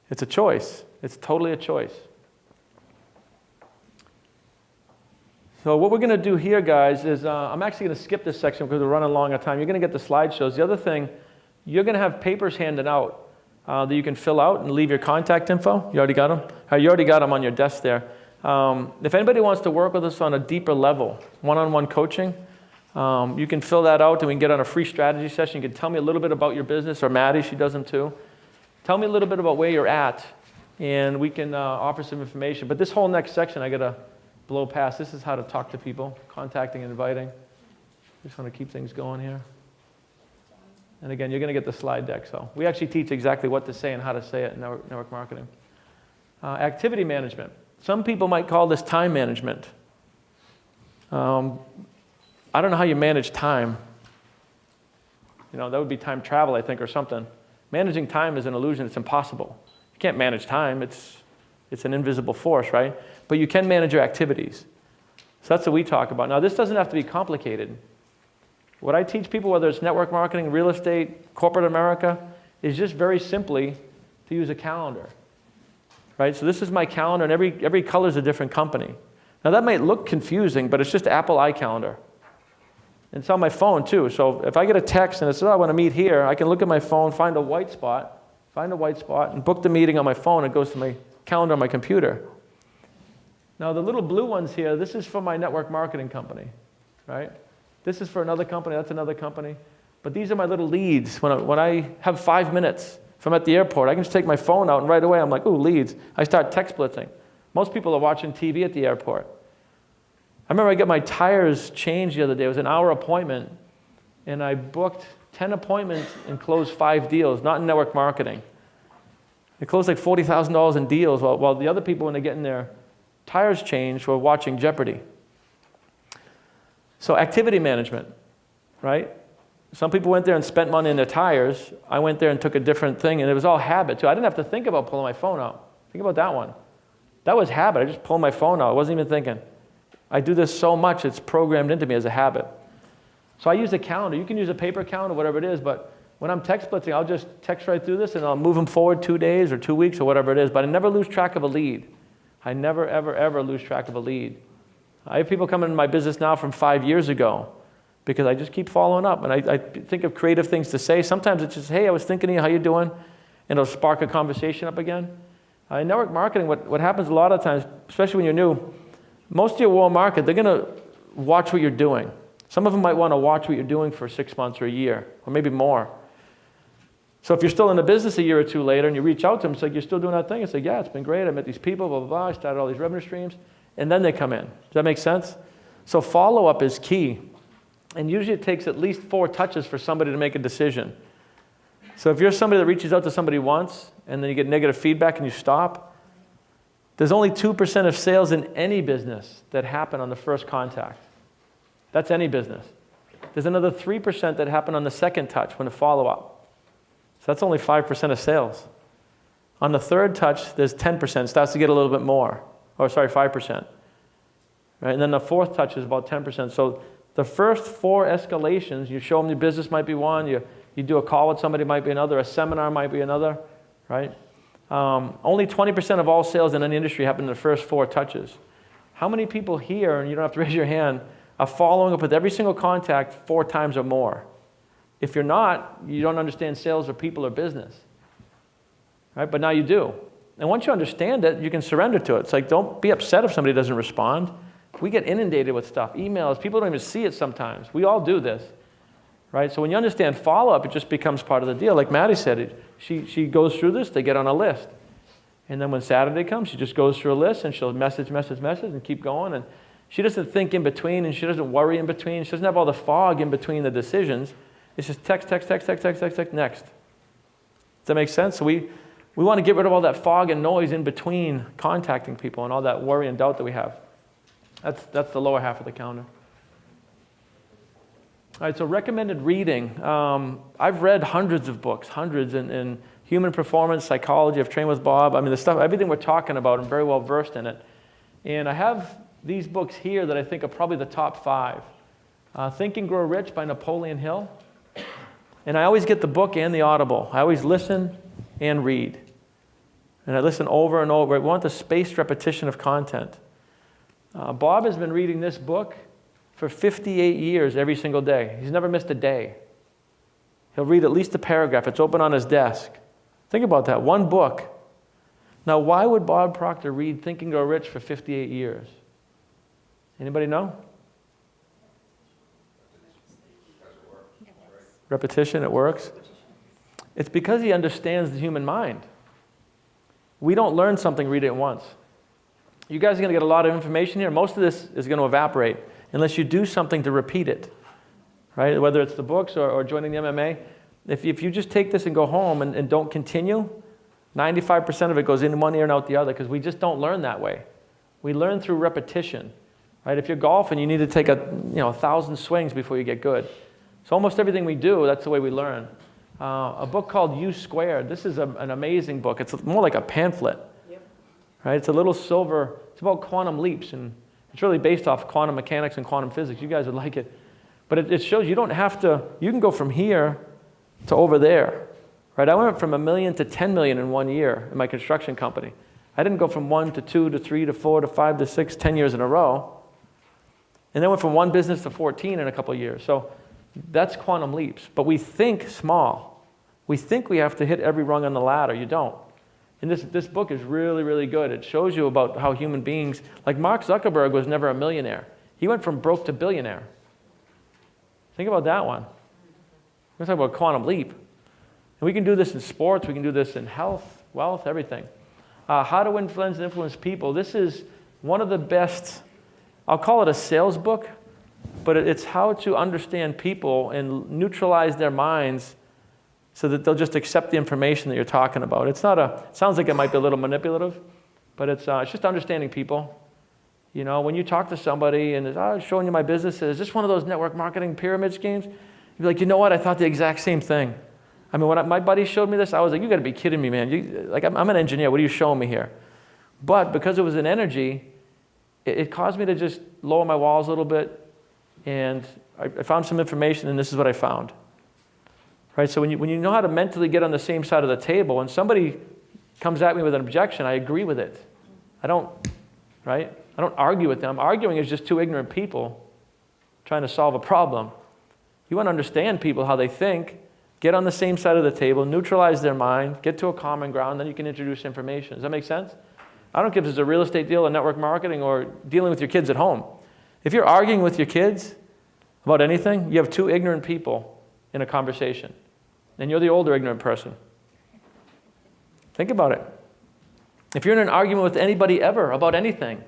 It's a choice. It's totally a choice. So what we're going to do here, guys, is I'm actually going to skip this section because we're running long on time. You're going to get the slideshows. The other thing, you're going to have papers handed out that you can fill out and leave your contact info. You already got them? You already got them on your desk there. If anybody wants to work with us on a deeper level, one-on-one coaching, you can fill that out and we can get on a free strategy session. You can tell me a little bit about your business, or Maddie, she does them too. Tell me a little bit about where you're at, and we can offer some information. But this whole next section, I got to blow past. This is how to talk to people, contacting and inviting. Just want to keep things going here. And again, you're going to get the slide deck. So we actually teach exactly what to say and how to say it in network marketing. Activity management. Some people might call this time management. I don't know how you manage time. You know, that would be time travel, I think, or something. Managing time is an illusion. It's impossible. You can't manage time. It's an invisible force, right? But you can manage your activities. So that's what we talk about. Now, this doesn't have to be complicated. What I teach people, whether it's network marketing, real estate, corporate America, is just very simply to use a calendar, right? So this is my calendar, and every color is a different company. Now, that might look confusing, but it's just Apple iCalendar. And it's on my phone, too. So if I get a text and it says, I want to meet here, I can look at my phone, find a white spot, and book the meeting on my phone. It goes to my calendar on my computer. Now, the little blue ones here, this is for my network marketing company, right? This is for another company, that's another company. But these are my little leads. When I have 5 minutes, if I'm at the airport, I can just take my phone out, and right away I'm like, ooh, leads. I start text blitzing. Most people are watching TV at the airport. I remember I got my tires changed the other day. It was an hour appointment. and I booked 10 appointments and closed 5 deals, not in network marketing. They closed like $40,000 in deals while the other people, when they're getting their tires changed, were watching Jeopardy. So activity management, right? Some people went there and spent money on their tires. I went there and took a different thing, and it was all habit, too. I didn't have to think about pulling my phone out. Think about that one. That was habit. I just pulled my phone out. I wasn't even thinking. I do this so much, it's programmed into me as a habit. So I use a calendar. You can use a paper calendar, whatever it is, but when I'm text blitzing, I'll just text right through this, and I'll move them forward 2 days or 2 weeks or whatever it is, but I never lose track of a lead. I never, ever, ever lose track of a lead. I have people come into my business now from 5 years ago because I just keep following up, and I think of creative things to say. Sometimes it's just, hey, I was thinking of you, how you doing? And it'll spark a conversation up again. In network marketing, what happens a lot of times, especially when you're new, most of your warm market, they're going to watch what you're doing. Some of them might want to watch what you're doing for 6 months or a year, or maybe more. So if you're still in the business a year or two later and you reach out to them, it's like, you're still doing that thing? It's like, yeah, it's been great. I met these people, blah, blah, blah. I started all these revenue streams. And then they come in. Does that make sense? So follow-up is key. And usually it takes at least 4 touches for somebody to make a decision. So if you're somebody that reaches out to somebody once and then you get negative feedback and you stop, there's only 2% of sales in any business that happen on the first contact. That's any business. There's another 3% that happen on the second touch when the follow-up. So that's only 5% of sales. On the third touch, there's 10%. It starts to get a little bit more. 5%. Right? And then the fourth touch is about 10%. So the first 4 escalations, you show them your business might be one, you do a call with somebody might be another, a seminar might be another, right? Only 20% of all sales in any industry happen in the first 4 touches. How many people here, and you don't have to raise your hand, are following up with every single contact 4 times or more? If you're not, you don't understand sales or people or business, right? But now you do. And once you understand it, you can surrender to it. It's like, don't be upset if somebody doesn't respond. We get inundated with stuff, emails. People don't even see it sometimes. We all do this, right? So when you understand follow-up, it just becomes part of the deal. Like Maddie said, she goes through this, they get on a list. And then when Saturday comes, she just goes through a list, and she'll message, and keep going. And she doesn't think in between, and she doesn't worry in between. She doesn't have all the fog in between the decisions. It's just text, next. Does that make sense? So we want to get rid of all that fog and noise in between contacting people and all that worry and doubt that we have. That's the lower half of the calendar. All right, so recommended reading. I've read hundreds of books, in human performance, psychology. I've trained with Bob. I mean, the stuff, everything we're talking about, I'm very well versed in it. And I have these books here that I think are probably the top 5. Think and Grow Rich by Napoleon Hill. And I always get the book and the Audible. I always listen and read. And I listen over and over. I want the spaced repetition of content. Bob has been reading this book for 58 years every single day. He's never missed a day. He'll read at least a paragraph. It's open on his desk. Think about that, one book. Now, why would Bob Proctor read Think and Grow Rich for 58 years? Anybody know? Repetition, it works. It's because he understands the human mind. We don't learn something, read it once. You guys are going to get a lot of information here. Most of this is going to evaporate unless you do something to repeat it, right? Whether it's the books or joining the MMA. If you just take this and go home and don't continue, 95% of it goes in one ear and out the other because we just don't learn that way. We learn through repetition, right? If you're golfing, you need to take 1,000 swings before you get good. So almost everything we do, that's the way we learn. A book called U Squared. This is an amazing book. It's more like a pamphlet. Right? It's a little silver. It's about quantum leaps, and it's really based off quantum mechanics and quantum physics. You guys would like it. But it shows you don't have to, you can go from here to over there. Right? I went from $1 million to $10 million in 1 year in my construction company. I didn't go from 1 to 2 to 3 to 4 to 5 to 6, 10 years in a row. And then went from one business to 14 in a couple of years. So that's quantum leaps. But we think small. We think we have to hit every rung on the ladder. You don't. And this book is really, really good. It shows you about how human beings, like Mark Zuckerberg was never a millionaire. He went from broke to billionaire. Think about that one. We're talking about quantum leap. And we can do this in sports. We can do this in health, wealth, everything. How to Influence and Influence People. This is one of the best, I'll call it a sales book, but it's how to understand people and neutralize their minds so that they'll just accept the information that you're talking about. It sounds like it might be a little manipulative, but it's just understanding people. You know, when you talk to somebody and I'm showing you my business, is this one of those network marketing pyramid schemes? You'd be like, you know what? I thought the exact same thing. I mean, when my buddy showed me this, I was like, you got to be kidding me, man. I'm an engineer. What are you showing me here? But because it was an energy, it caused me to just lower my walls a little bit. And I found some information, and this is what I found. Right? So when you know how to mentally get on the same side of the table, when somebody comes at me with an objection, I agree with it. I don't argue with them. Arguing is just two ignorant people trying to solve a problem. You want to understand people, how they think, get on the same side of the table, neutralize their mind, get to a common ground, then you can introduce information. Does that make sense? I don't care if it's a real estate deal, or network marketing, or dealing with your kids at home. If you're arguing with your kids about anything, you have two ignorant people in a conversation. And you're the older ignorant person. Think about it. If you're in an argument with anybody ever about anything,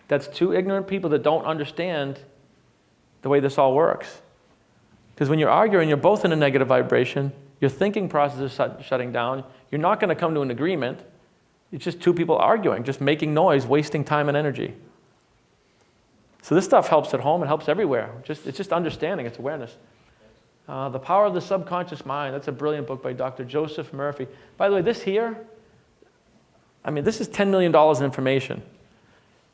that's two ignorant people that don't understand the way this all works. Because when you're arguing, you're both in a negative vibration. Your thinking process is shutting down. You're not going to come to an agreement. It's just two people arguing, just making noise, wasting time and energy. So this stuff helps at home. It helps everywhere. It's just understanding. It's awareness. The Power of the Subconscious Mind. That's a brilliant book by Dr. Joseph Murphy. By the way, this here, this is $10 million in information.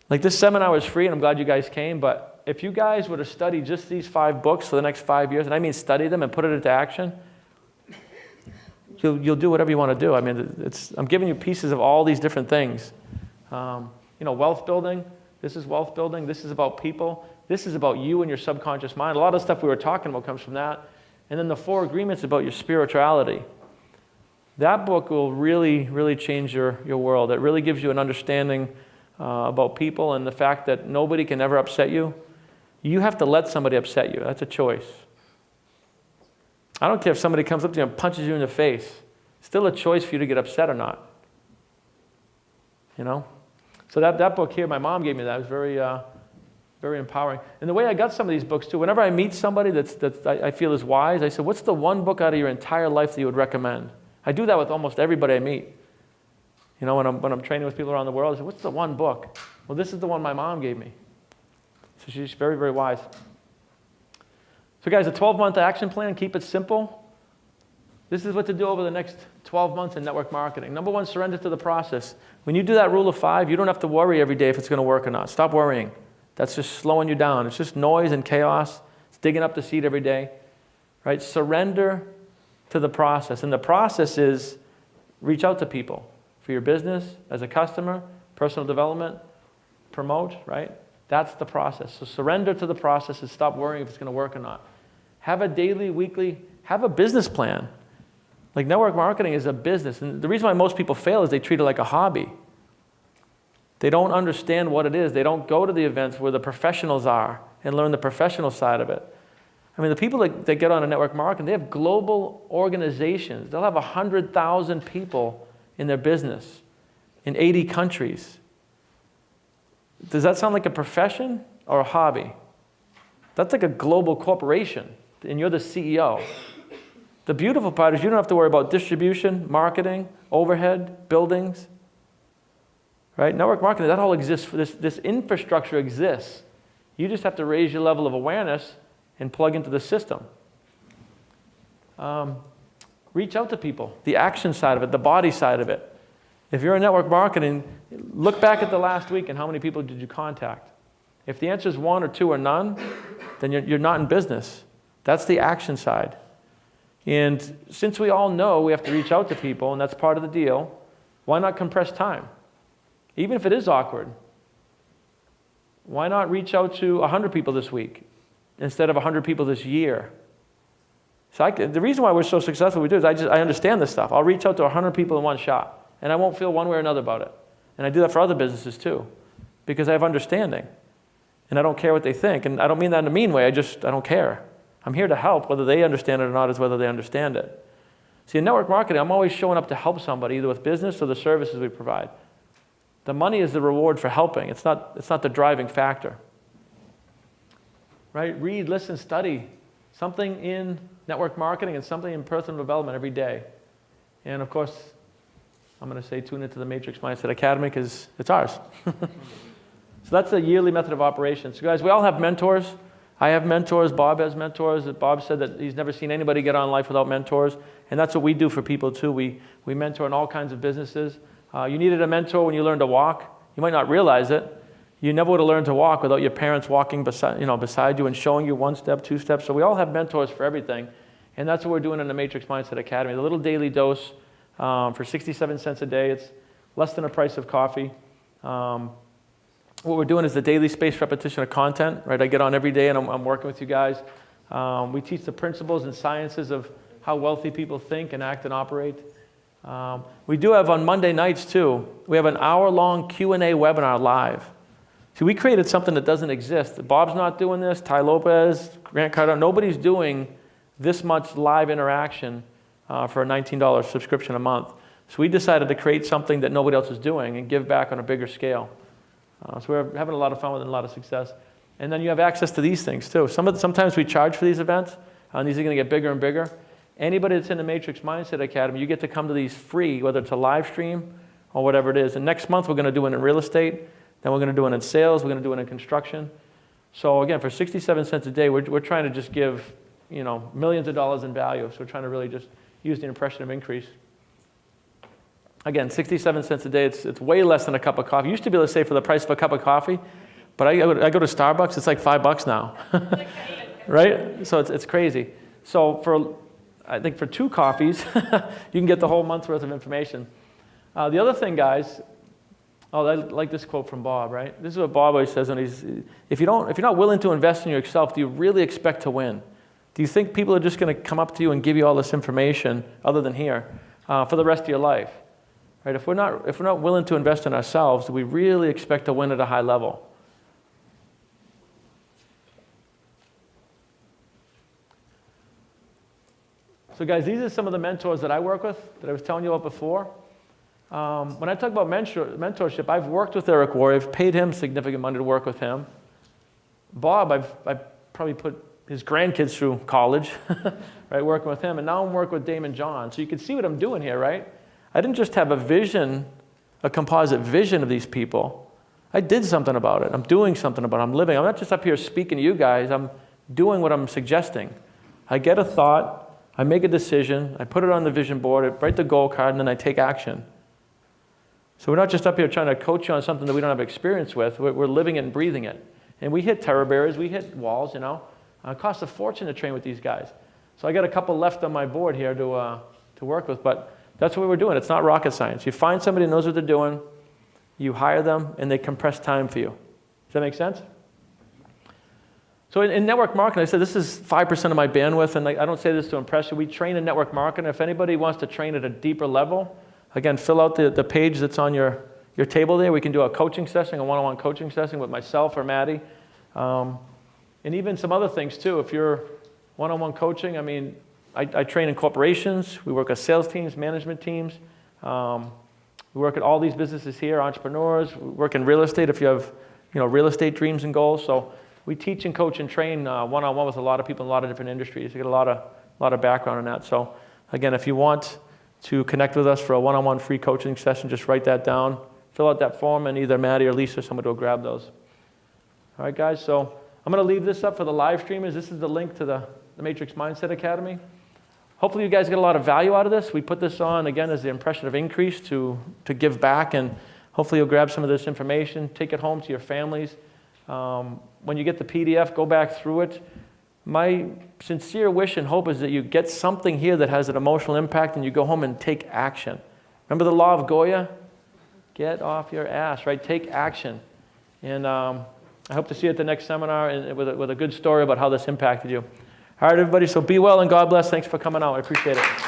Like, this seminar was free, and I'm glad you guys came, but if you guys were to study just these 5 books for the next 5 years, and I mean study them and put it into action, you'll do whatever you want to do. I'm giving you pieces of all these different things. Wealth building. This is wealth building. This is about people. This is about you and your subconscious mind. A lot of the stuff we were talking about comes from that. And then the 4 agreements about your spirituality. That book will really, really change your world. It really gives you an understanding about people and the fact that nobody can ever upset you. You have to let somebody upset you. That's a choice. I don't care if somebody comes up to you and punches you in the face. It's still a choice for you to get upset or not. You know? So that book here, my mom gave me that. It was very, very empowering. And the way I got some of these books too, whenever I meet somebody that I feel is wise, I said, what's the one book out of your entire life that you would recommend? I do that with almost everybody I meet. You know, when I'm training with people around the world, I say, what's the one book? Well, this is the one my mom gave me. So she's very, very wise. So guys, a 12-month action plan, keep it simple. This is what to do over the next 12 months in network marketing. Number 1, surrender to the process. When you do that rule of 5, you don't have to worry every day if it's going to work or not. Stop worrying. That's just slowing you down. It's just noise and chaos. It's digging up the seed every day. Right? Surrender to the process. And the process is reach out to people for your business, as a customer, personal development, promote, right? That's the process. So surrender to the process and stop worrying if it's going to work or not. Have a daily, weekly, have a business plan. Like, network marketing is a business. And the reason why most people fail is they treat it like a hobby. They don't understand what it is. They don't go to the events where the professionals are and learn the professional side of it. The people that get on a network marketing, they have global organizations. They'll have 100,000 people in their business in 80 countries. Does that sound like a profession or a hobby? That's like a global corporation, and you're the CEO. The beautiful part is you don't have to worry about distribution, marketing, overhead, buildings. Right? Network marketing, that all exists. This infrastructure exists. You just have to raise your level of awareness and plug into the system. Reach out to people, the action side of it, the body side of it. If you're in network marketing, look back at the last week and how many people did you contact? If the answer is 1 or 2 or none, then you're not in business. That's the action side. And since we all know we have to reach out to people, and that's part of the deal, why not compress time? Even if it is awkward. Why not reach out to 100 people this week instead of 100 people this year? So the reason why we're so successful we do is I understand this stuff. I'll reach out to 100 people in one shot, and I won't feel one way or another about it. And I do that for other businesses too, because I have understanding. And I don't care what they think. And I don't mean that in a mean way. I don't care. I'm here to help. Whether they understand it or not is whether they understand it. See, in network marketing, I'm always showing up to help somebody, either with business or the services we provide. The money is the reward for helping. It's not the driving factor. right? Read, listen, study. Something in network marketing and something in personal development every day. And of course, I'm going to say tune into the Matrix Mindset Academy because it's ours. So that's a yearly method of operation. So guys, we all have mentors. I have mentors. Bob has mentors. Bob said that he's never seen anybody get on life without mentors. And that's what we do for people too. We mentor in all kinds of businesses. You needed a mentor when you learned to walk. You might not realize it. You never would have learned to walk without your parents walking beside you and showing you 1 step, 2 steps. So we all have mentors for everything. And that's what we're doing in the Matrix Mindset Academy. The little daily dose for 67 cents a day. It's less than the price of coffee. What we're doing is the daily spaced repetition of content, right? I get on every day and I'm working with you guys. We teach the principles and sciences of how wealthy people think and act and operate. We do have on Monday nights too, we have an hour-long Q&A webinar live. See, we created something that doesn't exist. Bob's not doing this, Ty Lopez, Grant Cardone, nobody's doing this much live interaction for a $19 subscription a month. So we decided to create something that nobody else is doing and give back on a bigger scale. So we're having a lot of fun with it and a lot of success. And then you have access to these things too. Sometimes we charge for these events, and these are going to get bigger and bigger. Anybody that's in the Matrix Mindset Academy, you get to come to these free, whether it's a live stream or whatever it is. And next month we're going to do it in real estate. Then we're going to do it in sales. We're going to do it in construction. So again, for 67 cents a day, we're trying to just give millions of dollars in value. So we're trying to really just use the impression of increase. Again, 67 cents a day, it's way less than a cup of coffee. You used to be able to say for the price of a cup of coffee, but I go to Starbucks, it's like $5 now. Right? So it's crazy. So I think for 2 coffees, you can get the whole month's worth of information. The other thing, guys, I like this quote from Bob, right? This is what Bob always says when if you're not willing to invest in yourself, do you really expect to win? Do you think people are just going to come up to you and give you all this information, other than here, for the rest of your life? Right? If we're not willing to invest in ourselves, do we really expect to win at a high level? So guys, these are some of the mentors that I work with that I was telling you about before. When I talk about mentorship, I've worked with Eric Worre. I've paid him significant money to work with him. Bob, I've probably put his grandkids through college, right, working with him. And now I'm working with Damon John. So you can see what I'm doing here, right? I didn't just have a vision, a composite vision of these people. I did something about it. I'm doing something about it. I'm living. I'm not just up here speaking to you guys. I'm doing what I'm suggesting. I get a thought. I make a decision. I put it on the vision board. I write the goal card, and then I take action. So we're not just up here trying to coach you on something that we don't have experience with. We're living it and breathing it. And we hit terror barriers. We hit walls, It costs a fortune to train with these guys. So I got a couple left on my board here to work with, but that's what we're doing. It's not rocket science. You find somebody who knows what they're doing, you hire them, and they compress time for you. Does that make sense? So in network marketing, I said this is 5% of my bandwidth, and I don't say this to impress you. We train in network marketing. If anybody wants to train at a deeper level, again, fill out the page that's on your table there. We can do a coaching session, a one-on-one coaching session with myself or Maddie. And even some other things too. If you're one-on-one coaching, I train in corporations. We work with sales teams, management teams. We work at all these businesses here, entrepreneurs. We work in real estate if you have real estate dreams and goals. So we teach and coach and train one-on-one with a lot of people in a lot of different industries. You get a lot of background in that. So again, if you want to connect with us for a one-on-one free coaching session, just write that down. Fill out that form, and either Maddie or Lisa, somebody will grab those. All right, guys, so I'm going to leave this up for the live streamers. This is the link to the Matrix Mindset Academy. Hopefully you guys get a lot of value out of this. We put this on, again, as the impression of increase to give back, and hopefully you'll grab some of this information, take it home to your families. When you get the PDF, go back through it. My sincere wish and hope is that you get something here that has an emotional impact and you go home and take action. Remember the law of Goya? Get off your ass, right? Take action. And I hope to see you at the next seminar and with a good story about how this impacted you. All right, everybody, so be well and God bless. Thanks for coming out. I appreciate it.